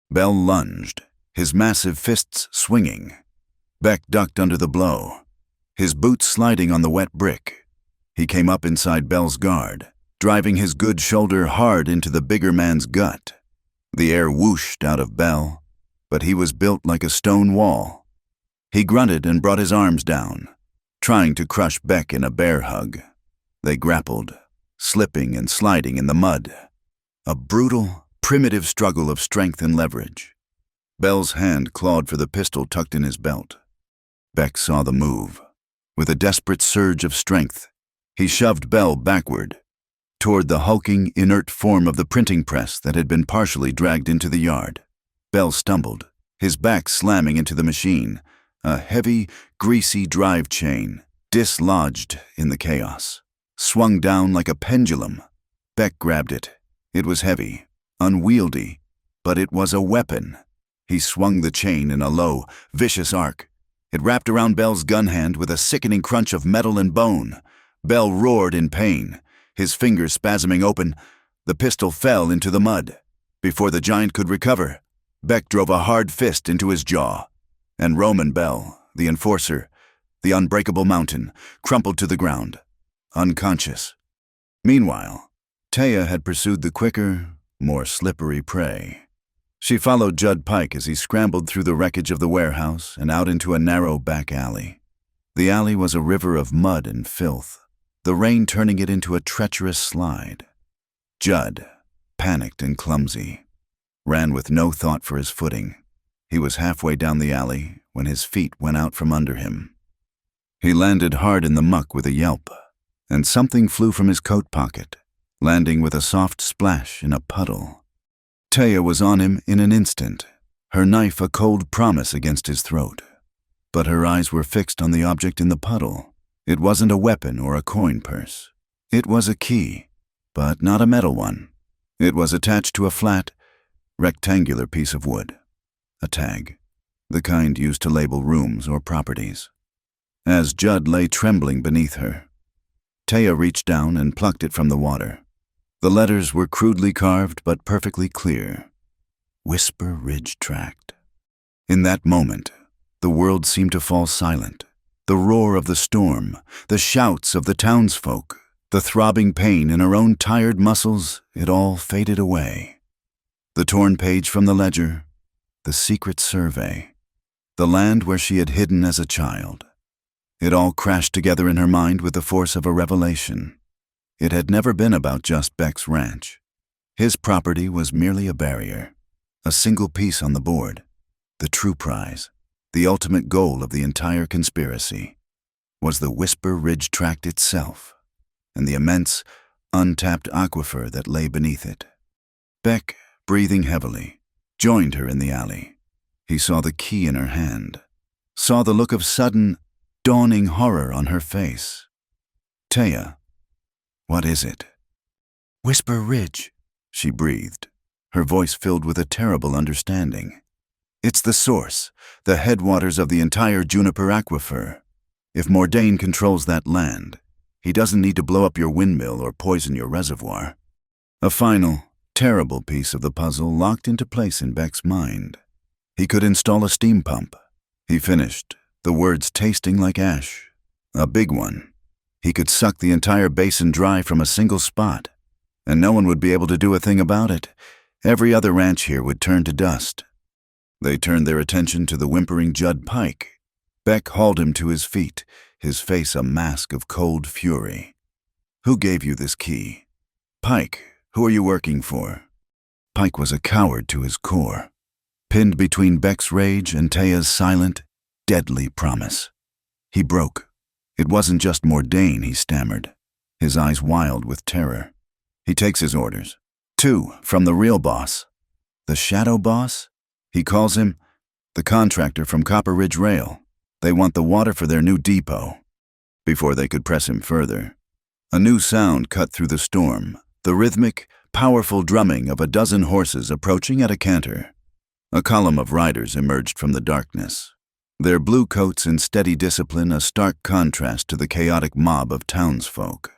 Bell lunged, his massive fists swinging. Beck ducked under the blow, his boots sliding on the wet brick. He came up inside Bell's guard, driving his good shoulder hard into the bigger man's gut. The air whooshed out of Bell, but he was built like a stone wall. He grunted and brought his arms down, trying to crush Beck in a bear hug. They grappled, slipping and sliding in the mud. A brutal, primitive struggle of strength and leverage. Bell's hand clawed for the pistol tucked in his belt. Beck saw the move. With a desperate surge of strength, he shoved Bell backward, toward the hulking, inert form of the printing press that had been partially dragged into the yard. Bell stumbled, his back slamming into the machine, a heavy, greasy drive chain, dislodged in the chaos, swung down like a pendulum. Beck grabbed it. It was heavy, unwieldy, but it was a weapon. He swung the chain in a low, vicious arc. It wrapped around Bell's gun hand with a sickening crunch of metal and bone. Bell roared in pain, his fingers spasming open. The pistol fell into the mud. Before the giant could recover, Beck drove a hard fist into his jaw. And Roman Bell, the enforcer, the unbreakable mountain, crumpled to the ground, unconscious. Meanwhile, Taya had pursued the quicker, more slippery prey. She followed Judd Pike as he scrambled through the wreckage of the warehouse and out into a narrow back alley. The alley was a river of mud and filth, the rain turning it into a treacherous slide. Judd, panicked and clumsy, ran with no thought for his footing. He was halfway down the alley when his feet went out from under him. He landed hard in the muck with a yelp, and something flew from his coat pocket, landing with a soft splash in a puddle. Taya was on him in an instant, her knife a cold promise against his throat. But her eyes were fixed on the object in the puddle. It wasn't a weapon or a coin purse. It was a key, but not a metal one. It was attached to a flat, rectangular piece of wood. A tag, the kind used to label rooms or properties. As Judd lay trembling beneath her, Taya reached down and plucked it from the water. The letters were crudely carved but perfectly clear. Whisper Ridge Tract. In that moment, the world seemed to fall silent. The roar of the storm, the shouts of the townsfolk, the throbbing pain in her own tired muscles, it all faded away. The torn page from the ledger, the secret survey, the land where she had hidden as a child. It all crashed together in her mind with the force of a revelation. It had never been about just Beck's ranch. His property was merely a barrier, a single piece on the board. The true prize, the ultimate goal of the entire conspiracy, was the Whisper Ridge Tract itself, and the immense, untapped aquifer that lay beneath it. Beck, breathing heavily, joined her in the alley. He saw the key in her hand, saw the look of sudden, dawning horror on her face. "Taya, what is it?" "Whisper Ridge," she breathed, her voice filled with a terrible understanding. "It's the source, the headwaters of the entire Juniper Aquifer. If Mordain controls that land, he doesn't need to blow up your windmill or poison your reservoir." A final, terrible piece of the puzzle locked into place in Beck's mind. He could install a steam pump. He finished, the words tasting like ash. A big one. He could suck the entire basin dry from a single spot, and no one would be able to do a thing about it. Every other ranch here would turn to dust. They turned their attention to the whimpering Judd Pike. Beck hauled him to his feet, his face a mask of cold fury. "Who gave you this key?" "Pike, who are you working for?" Pike was a coward to his core, pinned between Beck's rage and Taya's silent, deadly promise. He broke, It wasn't just Mordain, he stammered, his eyes wild with terror. He takes his orders. 2, from the real boss. The shadow boss? He calls him the contractor from Copper Ridge Rail. They want the water for their new depot. Before they could press him further, a new sound cut through the storm, the rhythmic, powerful drumming of a dozen horses approaching at a canter. A column of riders emerged from the darkness, their blue coats in steady discipline a stark contrast to the chaotic mob of townsfolk.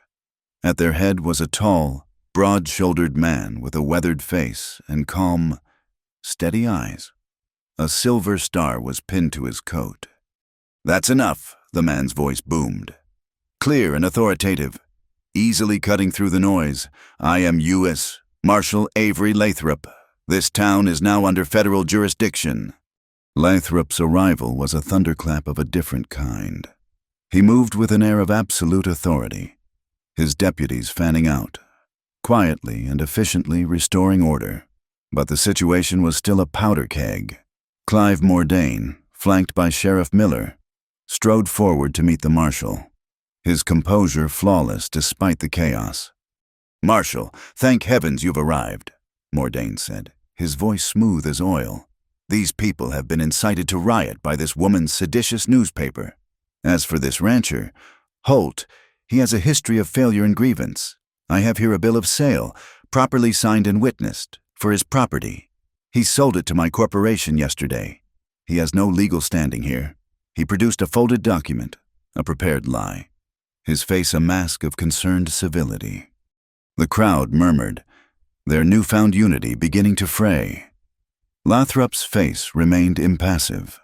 At their head was a tall, broad-shouldered man with a weathered face and calm, steady eyes. A silver star was pinned to his coat. "That's enough," the man's voice boomed. Clear and authoritative, easily cutting through the noise. "I am U.S. Marshal Avery Lathrop. This town is now under federal jurisdiction." Lathrop's arrival was a thunderclap of a different kind. He moved with an air of absolute authority, his deputies fanning out, quietly and efficiently restoring order. But the situation was still a powder keg. Clive Mordain, flanked by Sheriff Miller, strode forward to meet the marshal, his composure flawless despite the chaos. "Marshal, thank heavens you've arrived," Mordain said, his voice smooth as oil. "These people have been incited to riot by this woman's seditious newspaper. As for this rancher, Holt, he has a history of failure and grievance. I have here a bill of sale, properly signed and witnessed, for his property. He sold it to my corporation yesterday. He has no legal standing here." He produced a folded document, a prepared lie, his face a mask of concerned civility. The crowd murmured, their newfound unity beginning to fray. Lathrop's face remained impassive.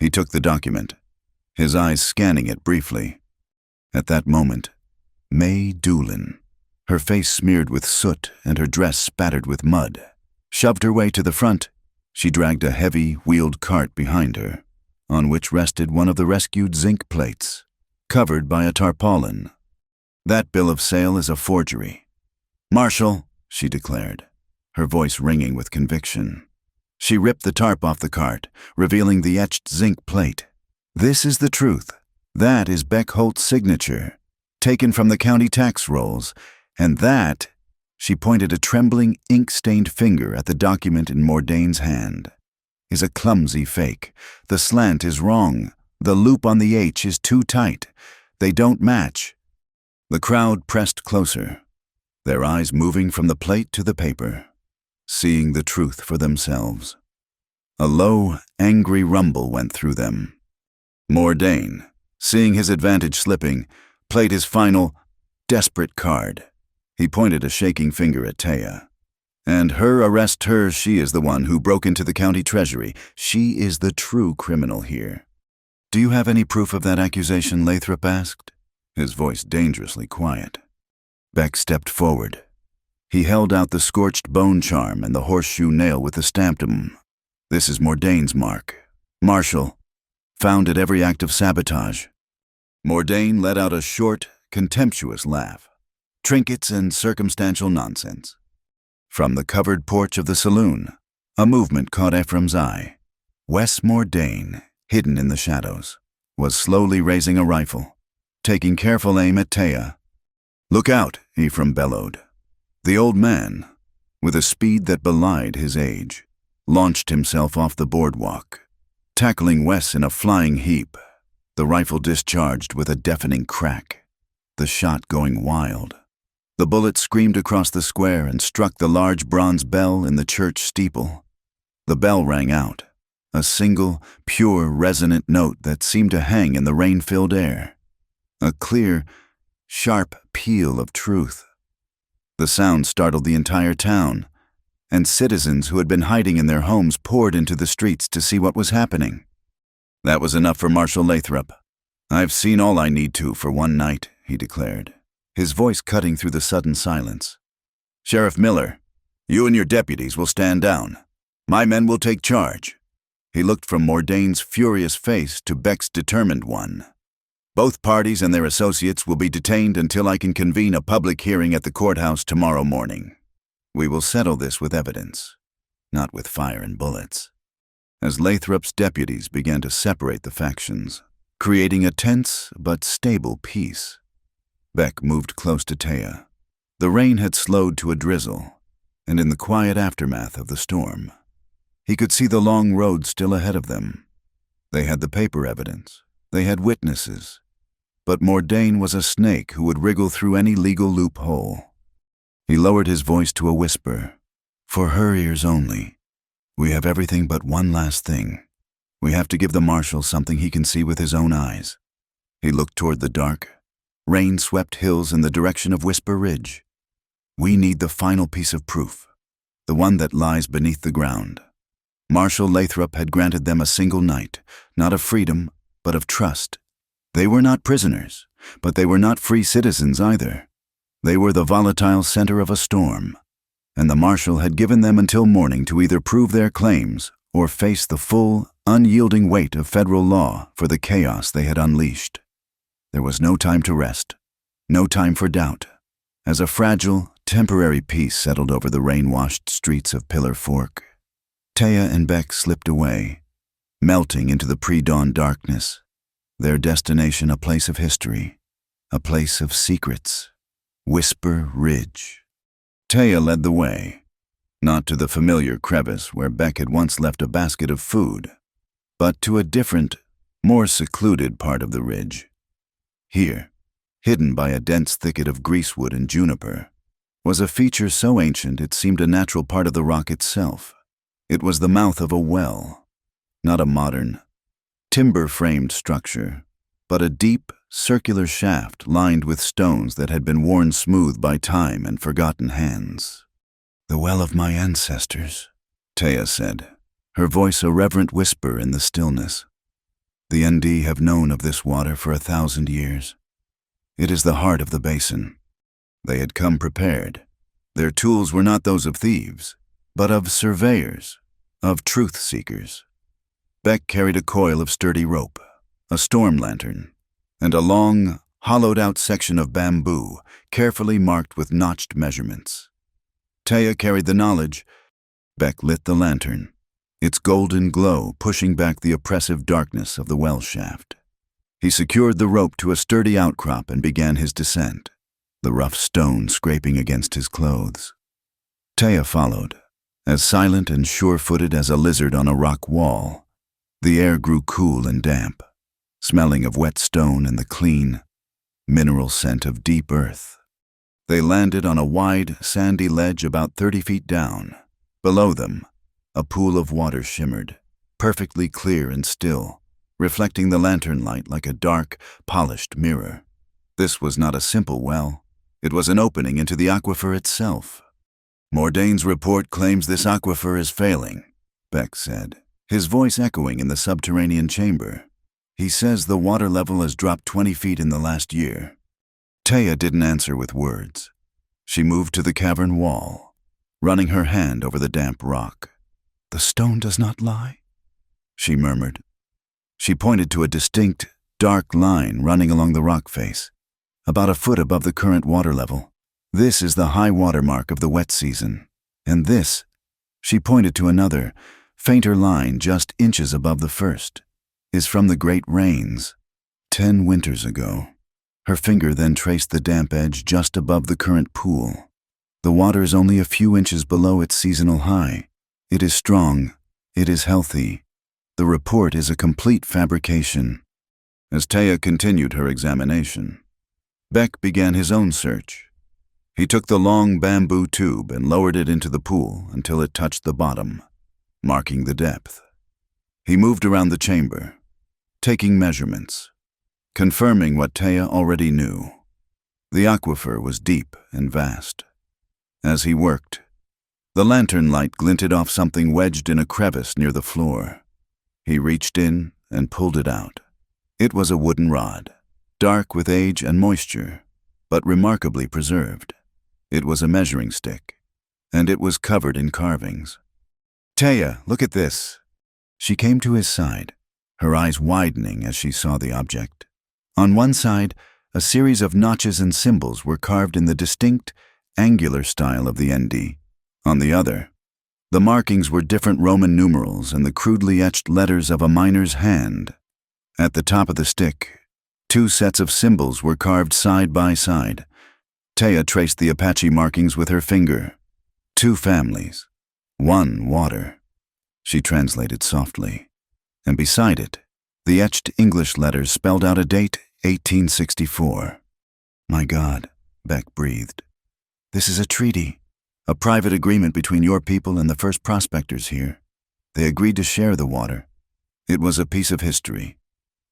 He took the document, his eyes scanning it briefly. At that moment, May Doolin, her face smeared with soot and her dress spattered with mud, shoved her way to the front. She dragged a heavy, wheeled cart behind her, on which rested one of the rescued zinc plates, covered by a tarpaulin. "That bill of sale is a forgery." "Marshal," she declared, her voice ringing with conviction. She ripped the tarp off the cart, revealing the etched zinc plate. "This is the truth. That is Beck Holt's signature, taken from the county tax rolls, and that," she pointed a trembling, ink-stained finger at the document in Mordain's hand, "is a clumsy fake. The slant is wrong. The loop on the H is too tight. They don't match." The crowd pressed closer, their eyes moving from the plate to the paper, seeing the truth for themselves. A low, angry rumble went through them. Mordain, seeing his advantage slipping, played his final, desperate card. He pointed a shaking finger at Taya. "And arrest her, she is the one who broke into the county treasury. She is the true criminal here." "Do you have any proof of that accusation?" Lathrop asked, his voice dangerously quiet. Beck stepped forward. He held out the scorched bone charm and the horseshoe nail with the stampedum. "This is Mordain's mark. Marshal, found at every act of sabotage." Mordain let out a short, contemptuous laugh. "Trinkets and circumstantial nonsense." From the covered porch of the saloon, a movement caught Ephraim's eye. Wes Mordain, hidden in the shadows, was slowly raising a rifle, taking careful aim at Taya. "Look out," Ephraim bellowed. The old man, with a speed that belied his age, launched himself off the boardwalk, tackling Wes in a flying heap, the rifle discharged with a deafening crack, the shot going wild. The bullet screamed across the square and struck the large bronze bell in the church steeple. The bell rang out, a single, pure, resonant note that seemed to hang in the rain-filled air. A clear, sharp peal of truth. The sound startled the entire town, and citizens who had been hiding in their homes poured into the streets to see what was happening. "That was enough for Marshal Lathrop. I've seen all I need to for one night," he declared, his voice cutting through the sudden silence. "Sheriff Miller, you and your deputies will stand down. My men will take charge." He looked from Mordain's furious face to Beck's determined one. "Both parties and their associates will be detained until I can convene a public hearing at the courthouse tomorrow morning. We will settle this with evidence, not with fire and bullets." As Lathrop's deputies began to separate the factions, creating a tense but stable peace. Beck moved close to Taya. The rain had slowed to a drizzle, and in the quiet aftermath of the storm, he could see the long road still ahead of them. They had the paper evidence. They had witnesses. But Mordain was a snake who would wriggle through any legal loophole. He lowered his voice to a whisper. For her ears only. We have everything but one last thing. We have to give the marshal something he can see with his own eyes. He looked toward the dark, rain-swept hills in the direction of Whisper Ridge. We need the final piece of proof, the one that lies beneath the ground. Marshal Lathrop had granted them a single night, not of freedom, but of trust. They were not prisoners, but they were not free citizens either. They were the volatile center of a storm, and the marshal had given them until morning to either prove their claims or face the full, unyielding weight of federal law for the chaos they had unleashed. There was no time to rest, no time for doubt, as a fragile, temporary peace settled over the rain-washed streets of Pillar Fork. Taya and Beck slipped away, melting into the pre-dawn darkness, their destination a place of history, a place of secrets. Whisper Ridge. Taya led the way, not to the familiar crevice where Beck had once left a basket of food, but to a different, more secluded part of the ridge. Here, hidden by a dense thicket of greasewood and juniper, was a feature so ancient it seemed a natural part of the rock itself. It was the mouth of a well, not a modern, timber-framed structure, but a deep, circular shaft lined with stones that had been worn smooth by time and forgotten hands. The well of my ancestors, Taya said, her voice a reverent whisper in the stillness. The ND have known of this water for 1,000 years. It is the heart of the basin. They had come prepared. Their tools were not those of thieves, but of surveyors, of truth-seekers. Beck carried a coil of sturdy rope, a storm lantern, and a long, hollowed-out section of bamboo, carefully marked with notched measurements. Taya carried the knowledge. Beck lit the lantern, its golden glow pushing back the oppressive darkness of the well shaft. He secured the rope to a sturdy outcrop and began his descent, the rough stone scraping against his clothes. Taya followed, as silent and sure-footed as a lizard on a rock wall. The air grew cool and damp, smelling of wet stone and the clean, mineral scent of deep earth. They landed on a wide, sandy ledge about 30 feet down. Below them, a pool of water shimmered, perfectly clear and still, reflecting the lantern light like a dark, polished mirror. This was not a simple well. It was an opening into the aquifer itself. Mordain's report claims this aquifer is failing, Beck said, his voice echoing in the subterranean chamber. He says the water level has dropped 20 feet in the last year. Taya didn't answer with words. She moved to the cavern wall, running her hand over the damp rock. The stone does not lie, she murmured. She pointed to a distinct, dark line running along the rock face, about a foot above the current water level. This is the high water mark of the wet season. And this, she pointed to another, fainter line just inches above the first, is from the great rains, 10 winters ago. Her finger then traced the damp edge just above the current pool. The water is only a few inches below its seasonal high. It is strong. It is healthy. The report is a complete fabrication. As Taya continued her examination, Beck began his own search. He took the long bamboo tube and lowered it into the pool until it touched the bottom, marking the depth. He moved around the chamber, taking measurements, confirming what Taya already knew. The aquifer was deep and vast. As he worked, the lantern light glinted off something wedged in a crevice near the floor. He reached in and pulled it out. It was a wooden rod, dark with age and moisture, but remarkably preserved. It was a measuring stick, and it was covered in carvings. Taya, look at this. She came to his side, her eyes widening as she saw the object. On one side, a series of notches and symbols were carved in the distinct, angular style of the ND. On the other, the markings were different Roman numerals and the crudely etched letters of a miner's hand. At the top of the stick, 2 sets of symbols were carved side by side. Taya traced the Apache markings with her finger. 2 families, 1 water. She translated softly. And beside it, the etched English letters spelled out a date, 1864. My God, Beck breathed. This is a treaty, a private agreement between your people and the first prospectors here. They agreed to share the water. It was a piece of history,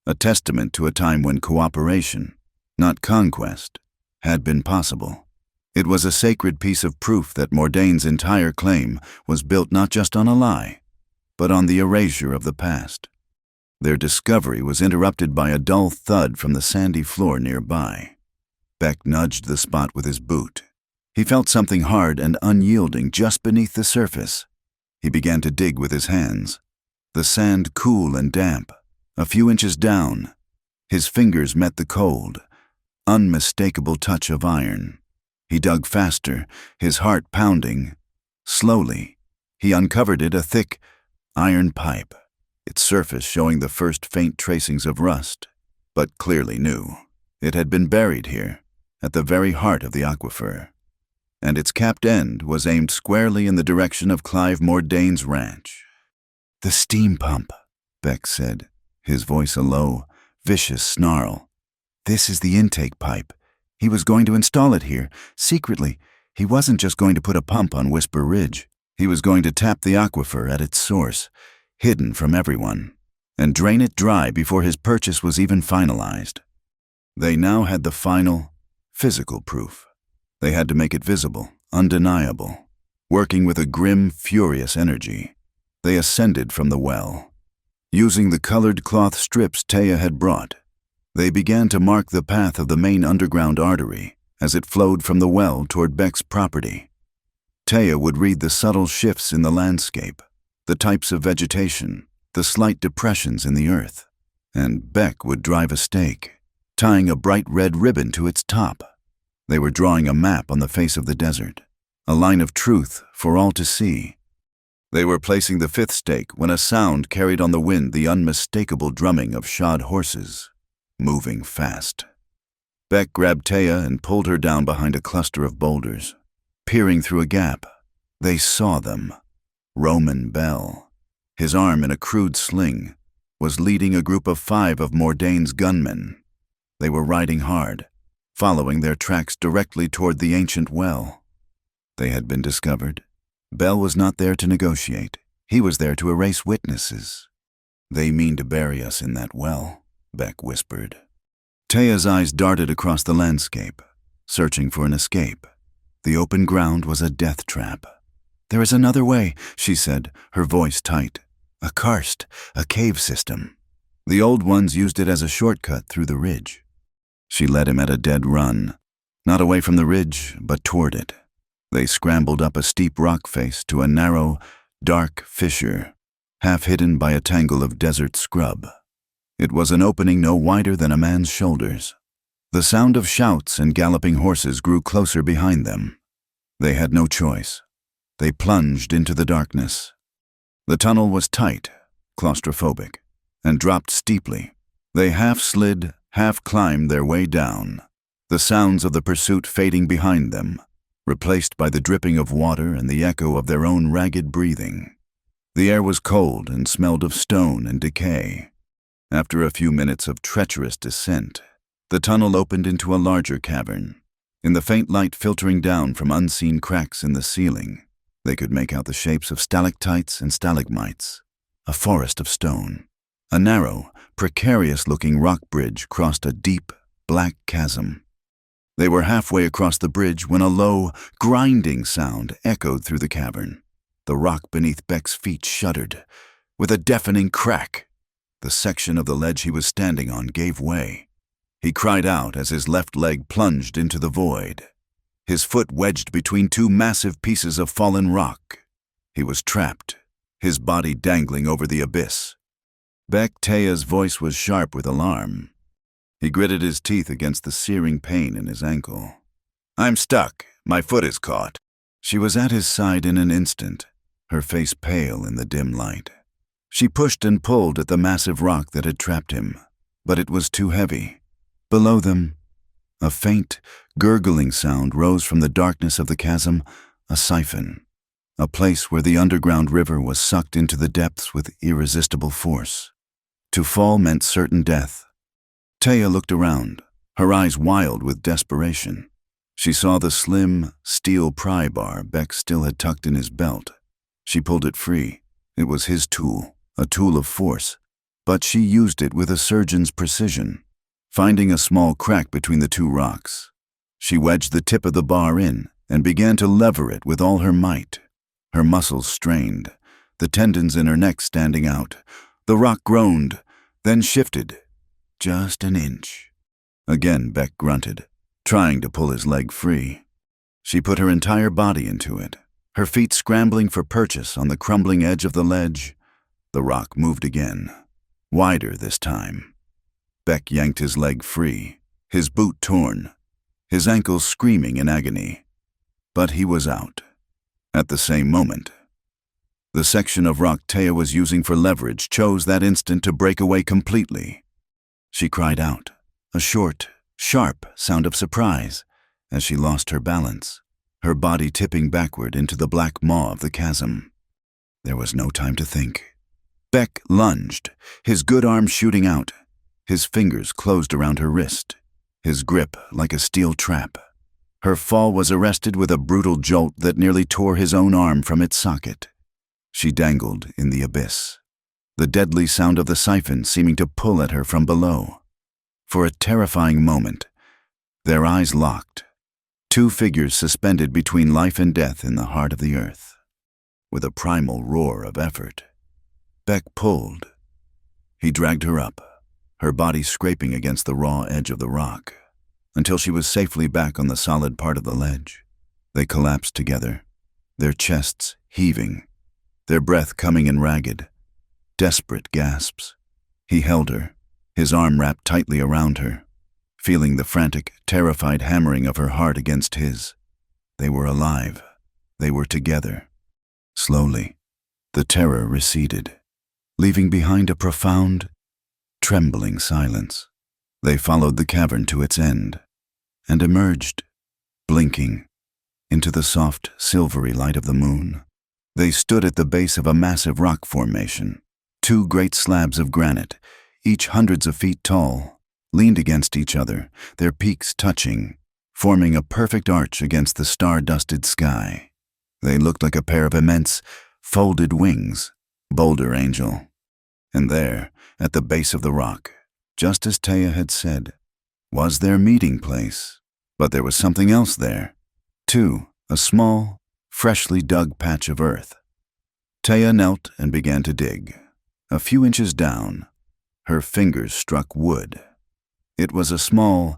a testament to a time when cooperation, not conquest, had been possible. It was a sacred piece of proof that Mordain's entire claim was built not just on a lie, but on the erasure of the past. Their discovery was interrupted by a dull thud from the sandy floor nearby. Beck nudged the spot with his boot. He felt something hard and unyielding just beneath the surface. He began to dig with his hands. The sand cool and damp, a few inches down. His fingers met the cold, unmistakable touch of iron. He dug faster, his heart pounding. Slowly, he uncovered a thick, iron pipe, its surface showing the first faint tracings of rust, but clearly new. It had been buried here, at the very heart of the aquifer, and its capped end was aimed squarely in the direction of Clive Mordain's ranch. The steam pump, Beck said, his voice a low, vicious snarl. This is the intake pipe. He was going to install it here, secretly. He wasn't just going to put a pump on Whisper Ridge. He was going to tap the aquifer at its source, hidden from everyone, and drain it dry before his purchase was even finalized. They now had the final, physical proof. They had to make it visible, undeniable. Working with a grim, furious energy, they ascended from the well. Using the colored cloth strips Taya had brought, they began to mark the path of the main underground artery as it flowed from the well toward Beck's property. Taya would read the subtle shifts in the landscape, the types of vegetation, the slight depressions in the earth, and Beck would drive a stake, tying a bright red ribbon to its top. They were drawing a map on the face of the desert, a line of truth for all to see. They were placing the 5th stake when a sound carried on the wind the unmistakable drumming of shod horses, moving fast. Beck grabbed Taya and pulled her down behind a cluster of boulders. Peering through a gap, they saw them. Roman Bell, his arm in a crude sling, was leading a group of 5 of Mordain's gunmen. They were riding hard, following their tracks directly toward the ancient well. They had been discovered. Bell was not there to negotiate. He was there to erase witnesses. They mean to bury us in that well, Beck whispered. Taya's eyes darted across the landscape, searching for an escape. The open ground was a death trap. There is another way, she said, her voice tight. A karst, a cave system. The old ones used it as a shortcut through the ridge. She led him at a dead run, not away from the ridge, but toward it. They scrambled up a steep rock face to a narrow, dark fissure, half hidden by a tangle of desert scrub. It was an opening no wider than a man's shoulders. The sound of shouts and galloping horses grew closer behind them. They had no choice. They plunged into the darkness. The tunnel was tight, claustrophobic, and dropped steeply. They half slid, half climbed their way down, the sounds of the pursuit fading behind them, replaced by the dripping of water and the echo of their own ragged breathing. The air was cold and smelled of stone and decay. After a few minutes of treacherous descent, the tunnel opened into a larger cavern. In the faint light filtering down from unseen cracks in the ceiling, they could make out the shapes of stalactites and stalagmites, a forest of stone. A narrow, precarious-looking rock bridge crossed a deep, black chasm. They were halfway across the bridge when a low, grinding sound echoed through the cavern. The rock beneath Beck's feet shuddered. With a deafening crack, the section of the ledge he was standing on gave way. He cried out as his left leg plunged into the void, his foot wedged between 2 massive pieces of fallen rock. He was trapped, his body dangling over the abyss. Beck Taya's voice was sharp with alarm. He gritted his teeth against the searing pain in his ankle. "I'm stuck. My foot is caught." She was at his side in an instant, her face pale in the dim light. She pushed and pulled at the massive rock that had trapped him, but it was too heavy. Below them, a faint, gurgling sound rose from the darkness of the chasm, a siphon, a place where the underground river was sucked into the depths with irresistible force. To fall meant certain death. Taya looked around, her eyes wild with desperation. She saw the slim, steel pry bar Beck still had tucked in his belt. She pulled it free. It was his tool, a tool of force, but she used it with a surgeon's precision. Finding a small crack between the two rocks, she wedged the tip of the bar in and began to lever it with all her might. Her muscles strained, the tendons in her neck standing out. The rock groaned, then shifted, just an inch. Again Beck grunted, trying to pull his leg free. She put her entire body into it, her feet scrambling for purchase on the crumbling edge of the ledge. The rock moved again, wider this time. Beck yanked his leg free, his boot torn, his ankles screaming in agony. But he was out. At the same moment, the section of rock Taya was using for leverage chose that instant to break away completely. She cried out, a short, sharp sound of surprise, as she lost her balance, her body tipping backward into the black maw of the chasm. There was no time to think. Beck lunged, his good arm shooting out. His fingers closed around her wrist, his grip like a steel trap. Her fall was arrested with a brutal jolt that nearly tore his own arm from its socket. She dangled in the abyss, the deadly sound of the siphon seeming to pull at her from below. For a terrifying moment, their eyes locked, two figures suspended between life and death in the heart of the earth. With a primal roar of effort, Beck pulled. He dragged her up, her body scraping against the raw edge of the rock, until she was safely back on the solid part of the ledge. They collapsed together, their chests heaving, their breath coming in ragged, desperate gasps. He held her, his arm wrapped tightly around her, feeling the frantic, terrified hammering of her heart against his. They were alive. They were together. Slowly, the terror receded, leaving behind a profound, trembling silence. They followed the cavern to its end and emerged, blinking, into the soft, silvery light of the moon. They stood at the base of a massive rock formation. Two great slabs of granite, each hundreds of feet tall, leaned against each other, their peaks touching, forming a perfect arch against the star-dusted sky. They looked like a pair of immense, folded wings, Boulder Angel. And there, at the base of the rock, just as Taya had said, was their meeting place. But there was something else there, too, a small, freshly dug patch of earth. Taya knelt and began to dig. A few inches down, her fingers struck wood. It was a small,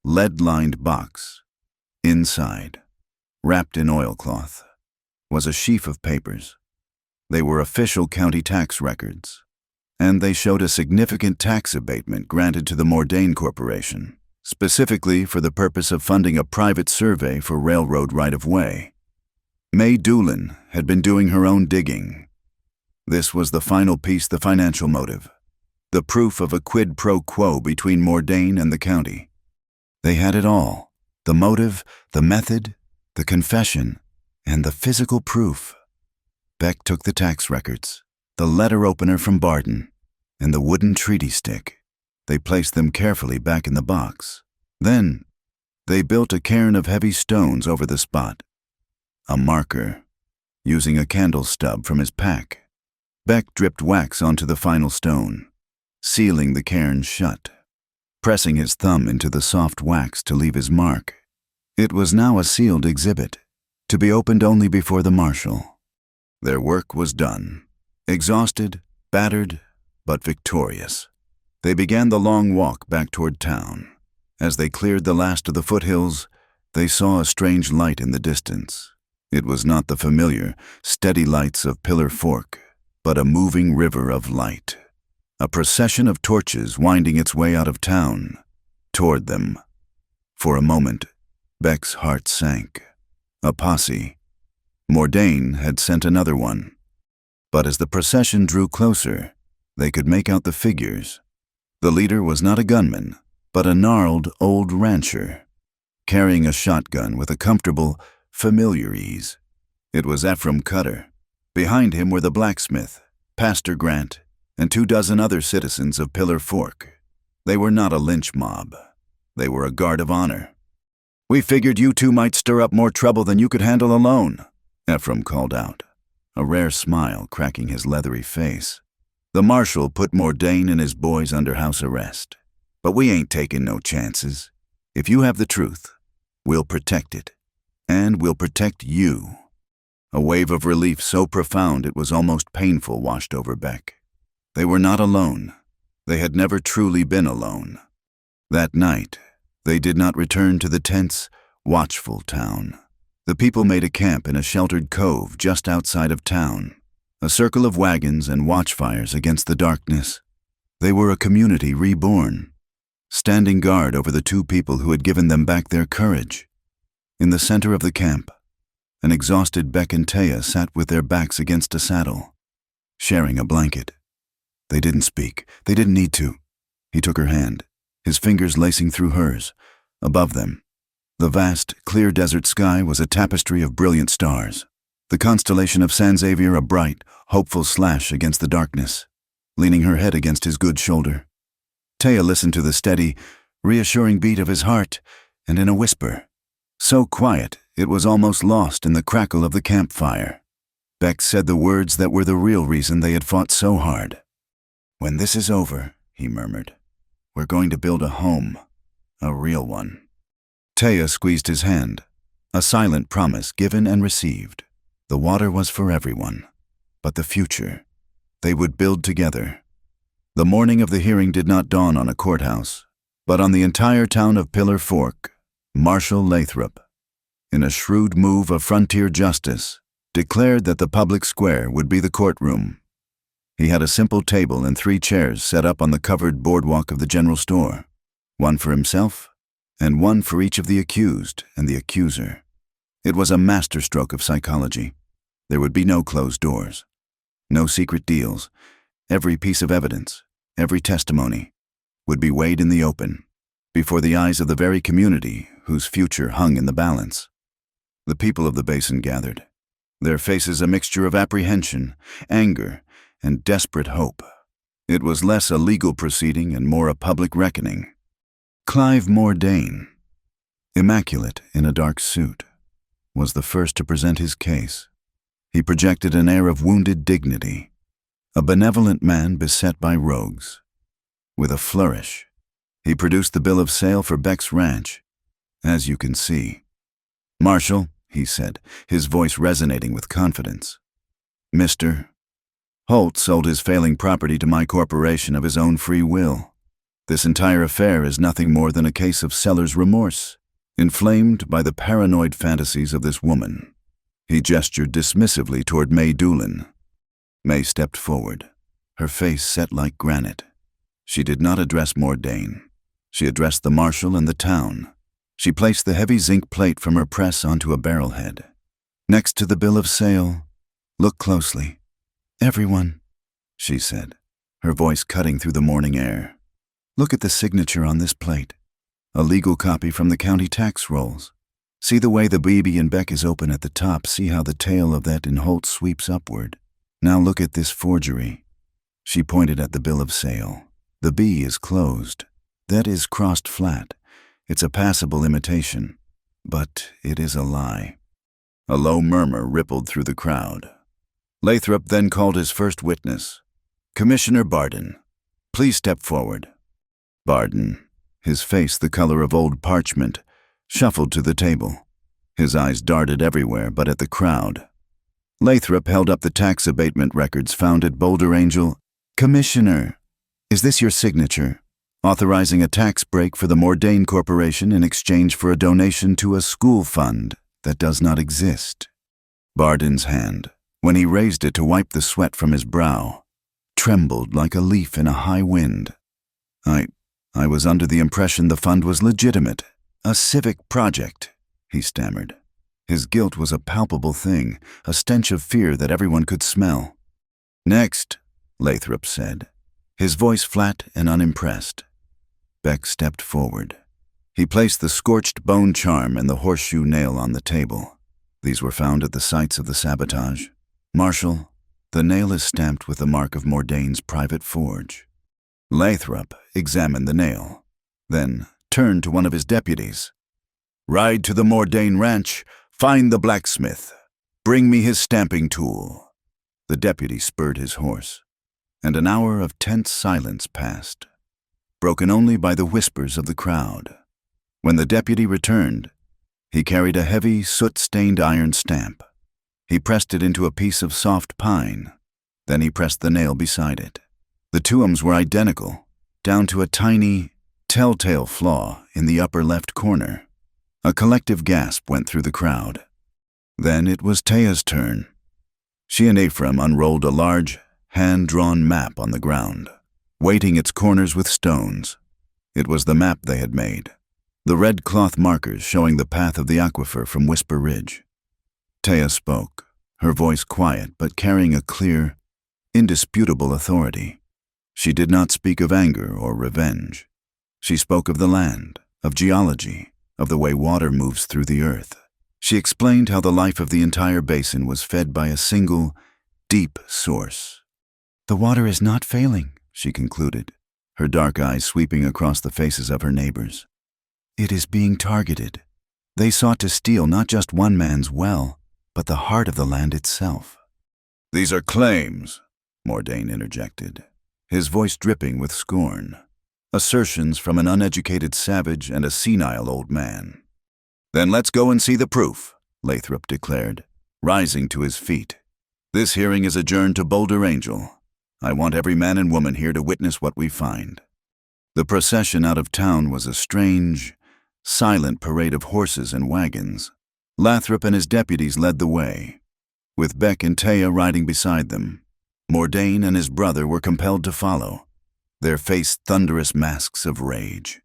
lead-lined box. Inside, wrapped in oilcloth, was a sheaf of papers. They were official county tax records, and they showed a significant tax abatement granted to the Mordain Corporation, specifically for the purpose of funding a private survey for railroad right-of-way. May Doolin had been doing her own digging. This was the final piece, the financial motive, the proof of a quid pro quo between Mordain and the county. They had it all, the motive, the method, the confession, and the physical proof. Beck took the tax records, the letter opener from Barden, and the wooden treaty stick. They placed them carefully back in the box. Then, they built a cairn of heavy stones over the spot. A marker, using a candle stub from his pack. Beck dripped wax onto the final stone, sealing the cairn shut, pressing his thumb into the soft wax to leave his mark. It was now a sealed exhibit, to be opened only before the marshal. Their work was done. Exhausted, battered, but victorious. They began the long walk back toward town. As they cleared the last of the foothills, they saw a strange light in the distance. It was not the familiar, steady lights of Pillar Fork, but a moving river of light. A procession of torches winding its way out of town, toward them. For a moment, Beck's heart sank. A posse. Mordain had sent another one. But as the procession drew closer, they could make out the figures. The leader was not a gunman, but a gnarled old rancher, carrying a shotgun with a comfortable, familiar ease. It was Ephraim Cutter. Behind him were the blacksmith, Pastor Grant, and 24 other citizens of Pillar Fork. They were not a lynch mob. They were a guard of honor. "We figured you two might stir up more trouble than you could handle alone," Ephraim called out, a rare smile cracking his leathery face. "The marshal put Mordain and his boys under house arrest. But we ain't taking no chances. If you have the truth, we'll protect it. And we'll protect you." A wave of relief so profound it was almost painful washed over Beck. They were not alone. They had never truly been alone. That night, they did not return to the tense, watchful town. The people made a camp in a sheltered cove just outside of town, a circle of wagons and watchfires against the darkness. They were a community reborn, standing guard over the two people who had given them back their courage. In the center of the camp, an exhausted Beck and Taya sat with their backs against a saddle, sharing a blanket. They didn't speak. They didn't need to. He took her hand, his fingers lacing through hers. Above them, the vast, clear desert sky was a tapestry of brilliant stars. The constellation of San Xavier a bright, hopeful slash against the darkness, leaning her head against his good shoulder. Taya listened to the steady, reassuring beat of his heart, and in a whisper, so quiet it was almost lost in the crackle of the campfire, Beck said the words that were the real reason they had fought so hard. "When this is over," he murmured, "we're going to build a home, a real one." Taya squeezed his hand, a silent promise given and received. The water was for everyone, but the future, they would build together. The morning of the hearing did not dawn on a courthouse, but on the entire town of Pillar Fork. Marshal Lathrop, in a shrewd move of frontier justice, declared that the public square would be the courtroom. He had a simple table and 3 chairs set up on the covered boardwalk of the general store, one for himself and one for each of the accused and the accuser. It was a masterstroke of psychology. There would be no closed doors, no secret deals. Every piece of evidence, every testimony, would be weighed in the open, before the eyes of the very community whose future hung in the balance. The people of the basin gathered, their faces a mixture of apprehension, anger, and desperate hope. It was less a legal proceeding and more a public reckoning. Clive Mordain, immaculate in a dark suit, was the first to present his case. He projected an air of wounded dignity, a benevolent man beset by rogues. With a flourish, he produced the bill of sale for Beck's ranch. "As you can see." "Marshal," he said, his voice resonating with confidence, "Mr. Holt sold his failing property to my corporation of his own free will. This entire affair is nothing more than a case of seller's remorse, inflamed by the paranoid fantasies of this woman." He gestured dismissively toward May Doolin. May stepped forward, her face set like granite. She did not address Mordain. She addressed the marshal and the town. She placed the heavy zinc plate from her press onto a barrelhead. "Next to the bill of sale, look closely. Everyone," she said, her voice cutting through the morning air. "Look at the signature on this plate, a legal copy from the county tax rolls. See the way the BB in Beck is open at the top. See how the tail of that in Holt sweeps upward. Now look at this forgery." She pointed at the bill of sale. "The B is closed. That is crossed flat. It's a passable imitation, but it is a lie." A low murmur rippled through the crowd. Lathrop then called his first witness, "Commissioner Barden. Please step forward." Barden, his face the color of old parchment, shuffled to the table. His eyes darted everywhere but at the crowd. Lathrop held up the tax abatement records found at Boulder Angel. "Commissioner, is this your signature, authorizing a tax break for the Mordain Corporation in exchange for a donation to a school fund that does not exist?" Barden's hand, when he raised it to wipe the sweat from his brow, trembled like a leaf in a high wind. I was under the impression the fund was legitimate, a civic project," he stammered. His guilt was a palpable thing, a stench of fear that everyone could smell. "Next," Lathrop said, his voice flat and unimpressed. Beck stepped forward. He placed the scorched bone charm and the horseshoe nail on the table. These were found at the sites of the sabotage. Marshal, the nail is stamped with the mark of Mordain's private forge. Lathrop examined the nail, then turned to one of his deputies. Ride to the Mordain ranch, find the blacksmith. Bring me his stamping tool. The deputy spurred his horse, and an hour of tense silence passed, broken only by the whispers of the crowd. When the deputy returned, he carried a heavy, soot-stained iron stamp. He pressed it into a piece of soft pine. Then he pressed the nail beside it. The tuums were identical, down to a tiny, telltale flaw in the upper left corner. A collective gasp went through the crowd. Then it was Taya's turn. She and Ephraim unrolled a large, hand-drawn map on the ground, weighting its corners with stones. It was the map they had made, the red cloth markers showing the path of the aquifer from Whisper Ridge. Taya spoke, her voice quiet but carrying a clear, indisputable authority. She did not speak of anger or revenge. She spoke of the land, of geology, of the way water moves through the earth. She explained how the life of the entire basin was fed by a single, deep source. The water is not failing, she concluded, her dark eyes sweeping across the faces of her neighbors. It is being targeted. They sought to steal not just one man's well, but the heart of the land itself. These are claims, Mordain interjected, his voice dripping with scorn. Assertions from an uneducated savage and a senile old man. Then let's go and see the proof, Lathrop declared, rising to his feet. This hearing is adjourned to Boulder Angel. I want every man and woman here to witness what we find. The procession out of town was a strange, silent parade of horses and wagons. Lathrop and his deputies led the way, with Beck and Taya riding beside them. Mordain and his brother were compelled to follow, their face thunderous masks of rage.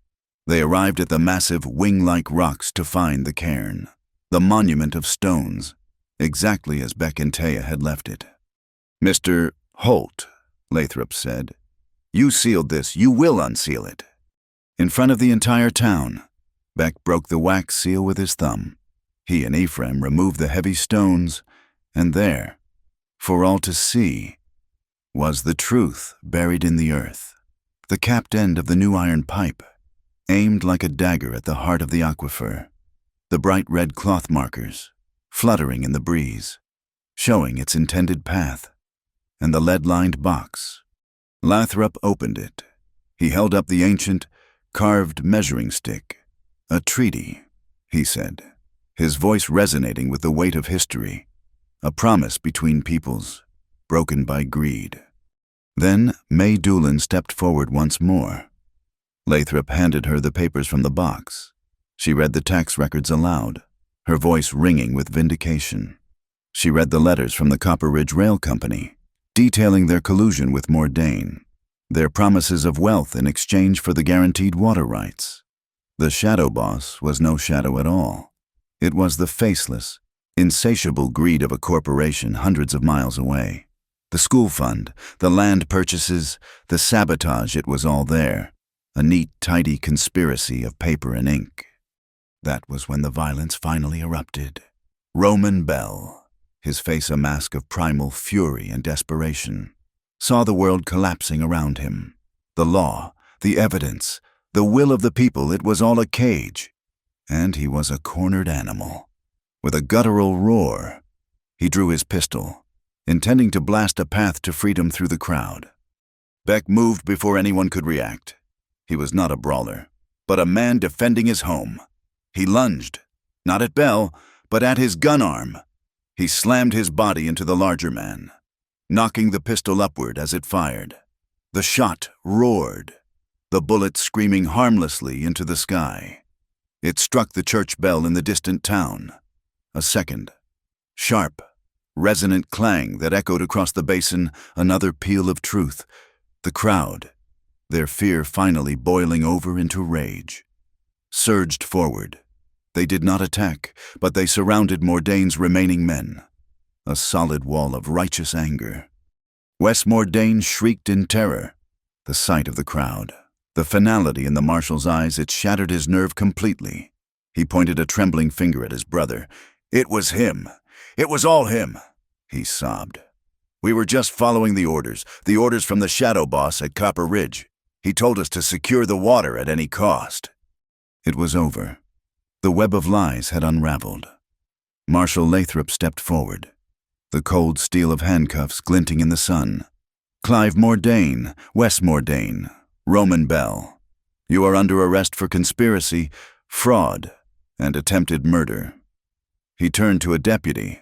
They arrived at the massive wing-like rocks to find the cairn, the monument of stones, exactly as Beck and Taya had left it. Mr. Holt, Lathrop said, you sealed this, you will unseal it. In front of the entire town, Beck broke the wax seal with his thumb. He and Ephraim removed the heavy stones, and there, for all to see, was the truth buried in the earth. The capped end of the new iron pipe, aimed like a dagger at the heart of the aquifer. The bright red cloth markers, fluttering in the breeze, showing its intended path, and the lead-lined box. Lathrop opened it. He held up the ancient, carved measuring stick. A treaty, he said, his voice resonating with the weight of history, a promise between peoples, broken by greed. Then May Doolan stepped forward once more. Lathrop handed her the papers from the box. She read the tax records aloud, her voice ringing with vindication. She read the letters from the Copper Ridge Rail Company, detailing their collusion with Mordain, their promises of wealth in exchange for the guaranteed water rights. The shadow boss was no shadow at all. It was the faceless, insatiable greed of a corporation hundreds of miles away. The school fund, the land purchases, the sabotage, it was all there. A neat, tidy conspiracy of paper and ink. That was when the violence finally erupted. Roman Bell, his face a mask of primal fury and desperation, saw the world collapsing around him. The law, the evidence, the will of the people, it was all a cage. And he was a cornered animal. With a guttural roar, he drew his pistol, intending to blast a path to freedom through the crowd. Beck moved before anyone could react. He was not a brawler, but a man defending his home. He lunged, not at Bell, but at his gun arm. He slammed his body into the larger man, knocking the pistol upward as it fired. The shot roared, the bullet screaming harmlessly into the sky. It struck the church bell in the distant town. A second, sharp, resonant clang that echoed across the basin, another peal of truth. The crowd, their fear finally boiling over into rage, surged forward. They did not attack, but they surrounded Mordain's remaining men, a solid wall of righteous anger. Wes Mordain shrieked in terror. the sight of the crowd. The finality in the marshal's eyes, it shattered his nerve completely. He pointed a trembling finger at his brother. "It was him. It was all him," he sobbed. "We were just following the orders from the shadow boss at Copper Ridge. He told us to secure the water at any cost." It was over. The web of lies had unraveled. Marshal Lathrop stepped forward, the cold steel of handcuffs glinting in the sun. "Clive Mordain, Wes Mordain, Roman Bell, you are under arrest for conspiracy, fraud, and attempted murder." He turned to a deputy.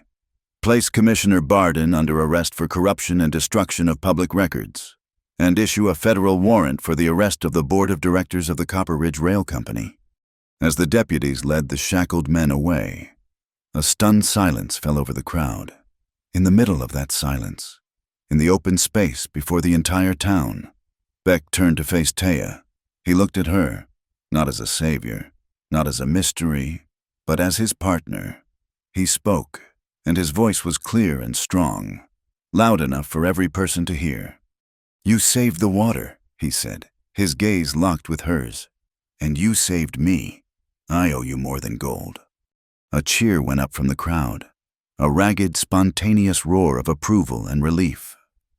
"Place Commissioner Barden under arrest for corruption and destruction of public records, and issue a federal warrant for the arrest of the board of directors of the Copper Ridge Rail Company." As the deputies led the shackled men away, a stunned silence fell over the crowd. In the middle of that silence, in the open space before the entire town, Beck turned to face Taya. He looked at her, not as a savior, not as a mystery, but as his partner. He spoke, and his voice was clear and strong, loud enough for every person to hear. "You saved the water," he said, his gaze locked with hers. "And you saved me. I owe you more than gold." A cheer went up from the crowd, a ragged, spontaneous roar of approval and relief.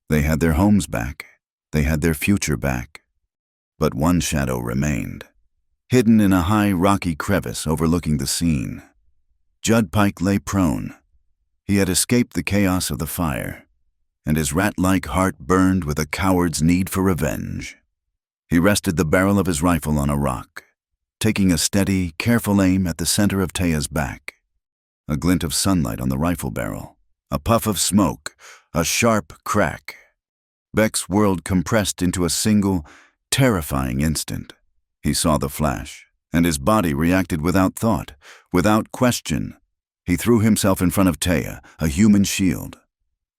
They had their homes back. They had their future back. But one shadow remained, hidden in a high, rocky crevice overlooking the scene. Judd Pike lay prone. He had escaped the chaos of the fire, and his rat-like heart burned with a coward's need for revenge. He rested the barrel of his rifle on a rock, taking a steady, careful aim at the center of Taya's back. A glint of sunlight on the rifle barrel, a puff of smoke, a sharp crack. Beck's world compressed into a single, terrifying instant. He saw the flash, and his body reacted without thought, without question. He threw himself in front of Taya, a human shield.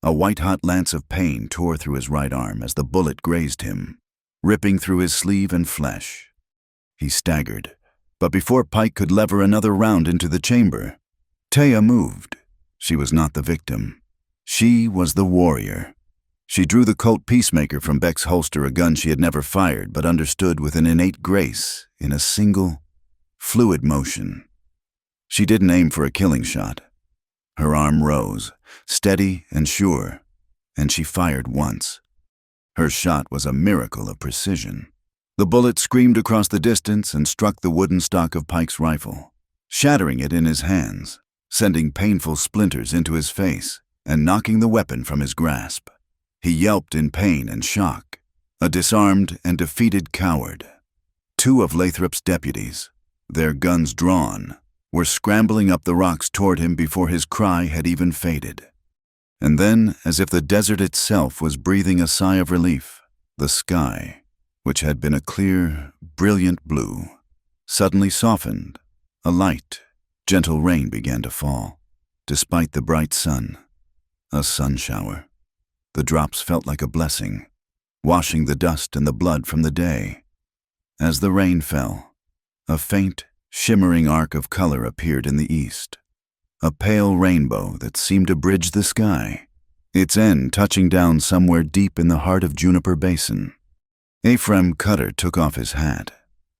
A white-hot lance of pain tore through his right arm as the bullet grazed him, ripping through his sleeve and flesh. He staggered, but before Pike could lever another round into the chamber, Taya moved. She was not the victim. She was the warrior. She drew the Colt Peacemaker from Beck's holster, a gun she had never fired but understood with an innate grace in a single, fluid motion. She didn't aim for a killing shot. Her arm rose, steady and sure, and she fired once. Her shot was a miracle of precision. The bullet screamed across the distance and struck the wooden stock of Pike's rifle, shattering it in his hands, sending painful splinters into his face and knocking the weapon from his grasp. He yelped in pain and shock, a disarmed and defeated coward. Two of Lathrop's deputies, their guns drawn, were scrambling up the rocks toward him before his cry had even faded. And then, as if the desert itself was breathing a sigh of relief, the sky, which had been a clear, brilliant blue, suddenly softened. A light, gentle rain began to fall, despite the bright sun. A sun shower. The drops felt like a blessing, washing the dust and the blood from the day. As the rain fell, a faint, shimmering arc of color appeared in the east, a pale rainbow that seemed to bridge the sky, its end touching down somewhere deep in the heart of Juniper Basin. Ephraim Cutter took off his hat,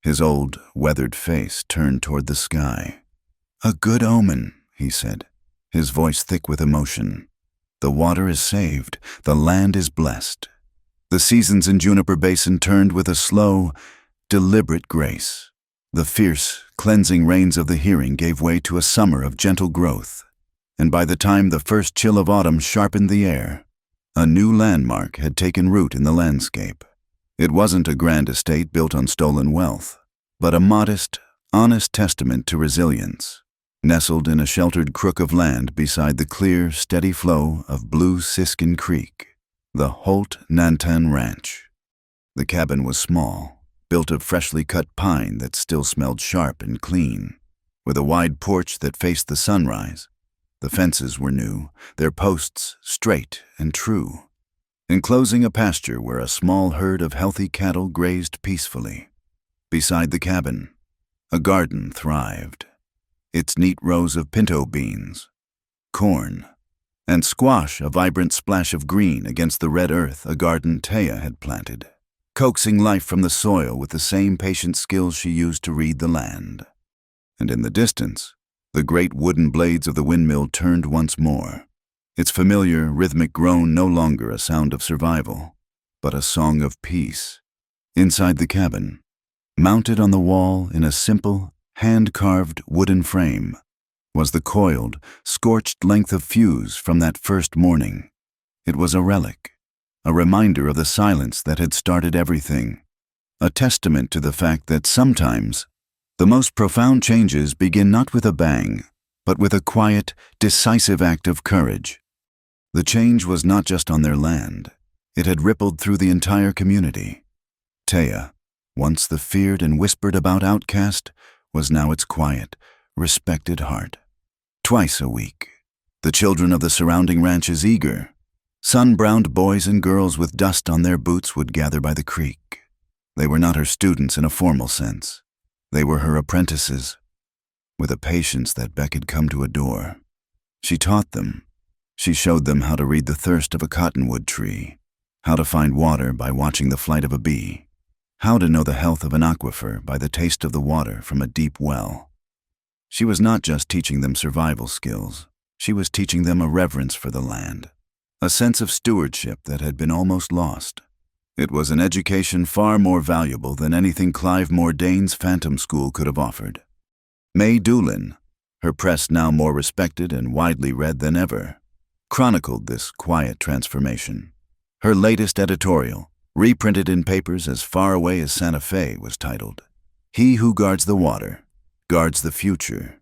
his old, weathered face turned toward the sky. "A good omen," he said, his voice thick with emotion. "The water is saved, the land is blessed." The seasons in Juniper Basin turned with a slow, deliberate grace. The fierce, cleansing rains of the hearing gave way to a summer of gentle growth, and by the time the first chill of autumn sharpened the air, a new landmark had taken root in the landscape. It wasn't a grand estate built on stolen wealth, but a modest, honest testament to resilience, nestled in a sheltered crook of land beside the clear, steady flow of Blue Siskin Creek, the Holt Nantan Ranch. The cabin was small, built of freshly cut pine that still smelled sharp and clean, with a wide porch that faced the sunrise. The fences were new, their posts straight and true, enclosing a pasture where a small herd of healthy cattle grazed peacefully. Beside the cabin, a garden thrived, its neat rows of pinto beans, corn, and squash a vibrant splash of green against the red earth a garden Taya had planted. coaxing life from the soil with the same patient skills she used to read the land. And in the distance, the great wooden blades of the windmill turned once more, its familiar rhythmic groan no longer a sound of survival, but a song of peace. Inside the cabin, mounted on the wall in a simple, hand-carved wooden frame, was the coiled, scorched length of fuse from that first morning. It was a relic, a reminder of the silence that had started everything, a testament to the fact that sometimes the most profound changes begin not with a bang, but with a quiet, decisive act of courage. The change was not just on their land. It had rippled through the entire community. Taya, once the feared and whispered about outcast, was now its quiet, respected heart. Twice a week, the children of the surrounding ranches, eager, sun-browned boys and girls with dust on their boots, would gather by the creek. They were not her students in a formal sense. They were her apprentices. With a patience that Beck had come to adore, she taught them. She showed them how to read the thirst of a cottonwood tree, how to find water by watching the flight of a bee, how to know the health of an aquifer by the taste of the water from a deep well. She was not just teaching them survival skills. She was teaching them a reverence for the land, a sense of stewardship that had been almost lost. It was an education far more valuable than anything Clive Mordane's Phantom School could have offered. May Doolin, her press now more respected and widely read than ever, chronicled this quiet transformation. Her latest editorial, reprinted in papers as far away as Santa Fe, was titled, "He Who Guards the Water, Guards the Future."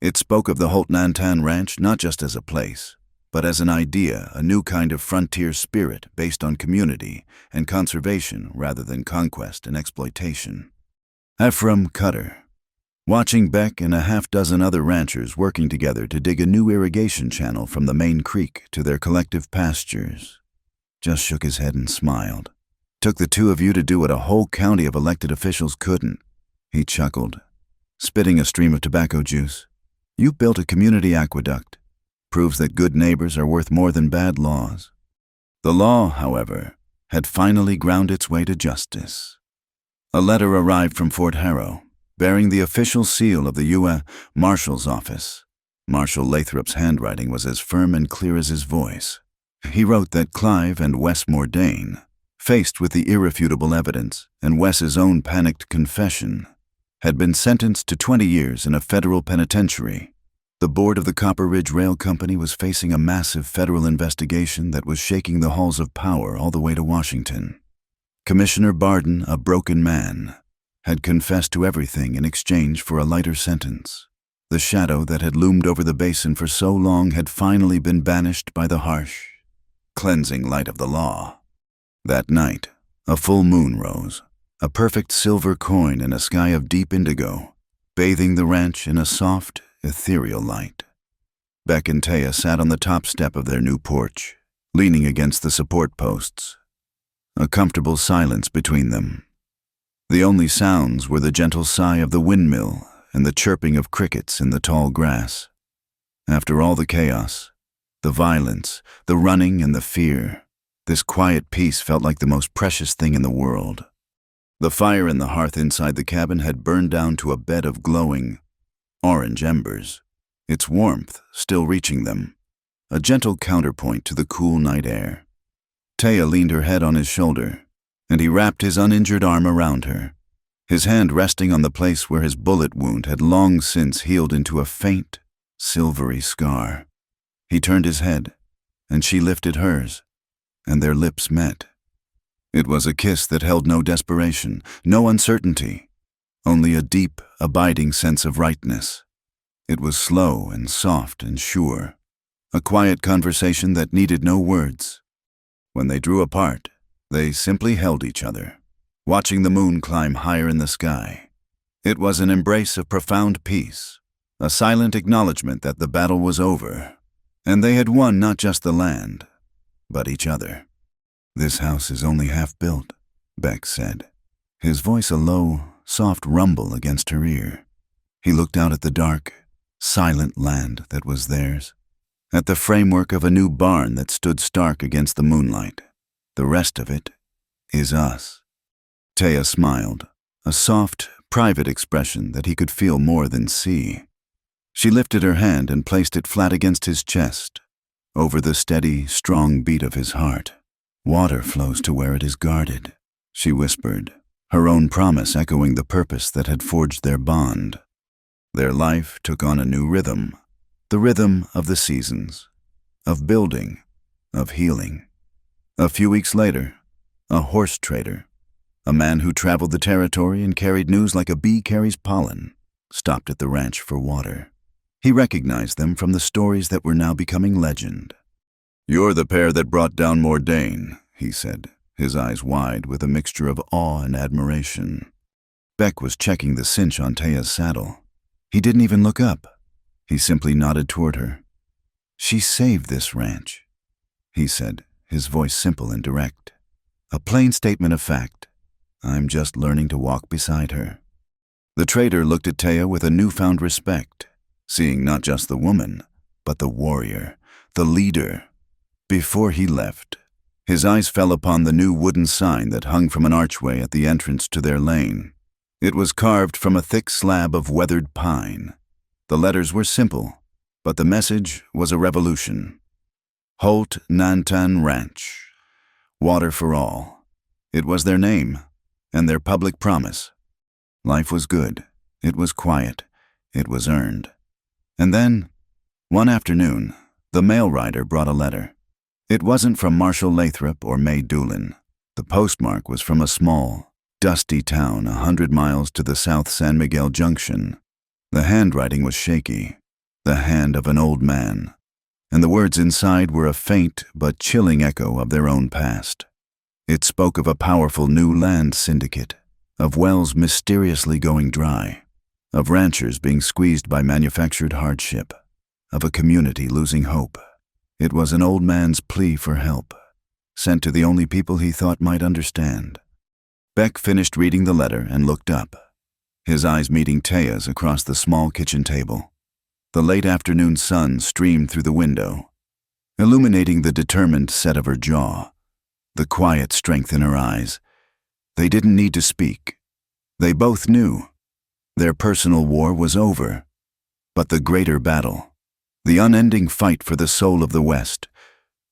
It spoke of the Holt Nantan Ranch not just as a place, but as an idea, a new kind of frontier spirit based on community and conservation rather than conquest and exploitation. Ephraim Cutter, watching Beck and a half-dozen other ranchers working together to dig a new irrigation channel from the main creek to their collective pastures, just shook his head and smiled. "Took the two of you to do what a whole county of elected officials couldn't," he chuckled, spitting a stream of tobacco juice. "You built a community aqueduct. Proves that good neighbors are worth more than bad laws." The law, however, had finally ground its way to justice. A letter arrived from Fort Harrow, bearing the official seal of the U.S. Marshal's office. Marshal Lathrop's handwriting was as firm and clear as his voice. He wrote that Clive and Wes Mordane, faced with the irrefutable evidence and Wes's own panicked confession, had been sentenced to 20 years in a federal penitentiary. The board of the Copper Ridge Rail Company was facing a massive federal investigation that was shaking the halls of power all the way to Washington. Commissioner Barden, a broken man, had confessed to everything in exchange for a lighter sentence. The shadow that had loomed over the basin for so long had finally been banished by the harsh, cleansing light of the law. That night, a full moon rose, a perfect silver coin in a sky of deep indigo, bathing the ranch in a soft, ethereal light. Beck and Taya sat on the top step of their new porch, leaning against the support posts. A comfortable silence between them. The only sounds were the gentle sigh of the windmill and the chirping of crickets in the tall grass. After all the chaos, the violence, the running and the fear, this quiet peace felt like the most precious thing in the world. The fire in the hearth inside the cabin had burned down to a bed of glowing, orange embers, its warmth still reaching them, a gentle counterpoint to the cool night air. Taya leaned her head on his shoulder, and he wrapped his uninjured arm around her, his hand resting on the place where his bullet wound had long since healed into a faint, silvery scar. He turned his head, and she lifted hers, and their lips met. It was a kiss that held no desperation, no uncertainty, only a deep, abiding sense of rightness. It was slow and soft and sure, a quiet conversation that needed no words. When they drew apart, they simply held each other, watching the moon climb higher in the sky. It was an embrace of profound peace, a silent acknowledgement that the battle was over, and they had won not just the land, but each other. "This house is only half built," Beck said, his voice a low, soft rumble against her ear. He looked out at the dark, silent land that was theirs, at the framework of a new barn that stood stark against the moonlight. "The rest of it is us." Taya smiled, a soft, private expression that he could feel more than see. She lifted her hand and placed it flat against his chest, over the steady, strong beat of his heart. "Water flows to where it is guarded," she whispered, her own promise echoing the purpose that had forged their bond. Their life took on a new rhythm, the rhythm of the seasons, of building, of healing. A few weeks later, a horse trader, a man who traveled the territory and carried news like a bee carries pollen, stopped at the ranch for water. He recognized them from the stories that were now becoming legend. "You're the pair that brought down Mordain," he said, his eyes wide with a mixture of awe and admiration. Beck was checking the cinch on Taya's saddle. He didn't even look up. He simply nodded toward her. "She saved this ranch," he said, his voice simple and direct. "A plain statement of fact. I'm just learning to walk beside her." The trader looked at Taya with a newfound respect, seeing not just the woman, but the warrior, the leader. Before he left, his eyes fell upon the new wooden sign that hung from an archway at the entrance to their lane. It was carved from a thick slab of weathered pine. The letters were simple, but the message was a revolution. Holt Nantan Ranch. Water for all. It was their name, and their public promise. Life was good. It was quiet. It was earned. And then, one afternoon, the mail rider brought a letter. It wasn't from Marshall Lathrop or May Doolin. The postmark was from a small, dusty town 100 miles to the South San Miguel Junction. The handwriting was shaky, the hand of an old man, and the words inside were a faint but chilling echo of their own past. It spoke of a powerful new land syndicate, of wells mysteriously going dry, of ranchers being squeezed by manufactured hardship, of a community losing hope. It was an old man's plea for help, sent to the only people he thought might understand. Beck finished reading the letter and looked up, his eyes meeting Taya's across the small kitchen table. The late afternoon sun streamed through the window, illuminating the determined set of her jaw, the quiet strength in her eyes. They didn't need to speak. They both knew. Their personal war was over, but the greater battle, the unending fight for the soul of the West,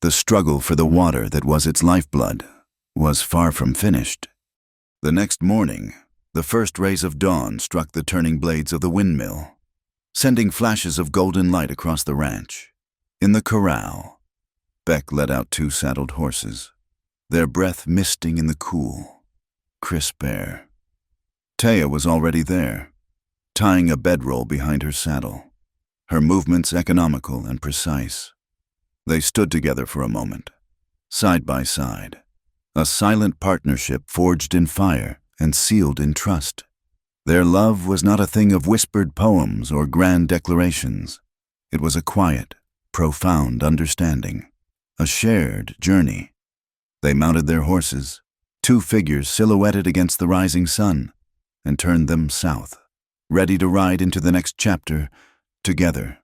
the struggle for the water that was its lifeblood, was far from finished. The next morning, the first rays of dawn struck the turning blades of the windmill, sending flashes of golden light across the ranch. In the corral, Beck led out 2 saddled horses, their breath misting in the cool, crisp air. Taya was already there, tying a bedroll behind her saddle, her movements economical and precise. They stood together for a moment, side by side, a silent partnership forged in fire and sealed in trust. Their love was not a thing of whispered poems or grand declarations. It was a quiet, profound understanding, a shared journey. They mounted their horses, 2 figures silhouetted against the rising sun, and turned them south, ready to ride into the next chapter together.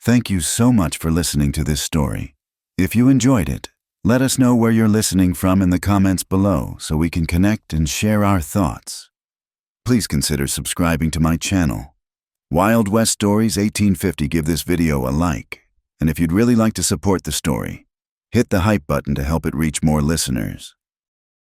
Thank you so much for listening to this story. If you enjoyed it, let us know where you're listening from in the comments below so we can connect and share our thoughts. Please consider subscribing to my channel. Wild West Stories 1850 give this video a like, and if you'd really like to support the story, hit the hype button to help it reach more listeners.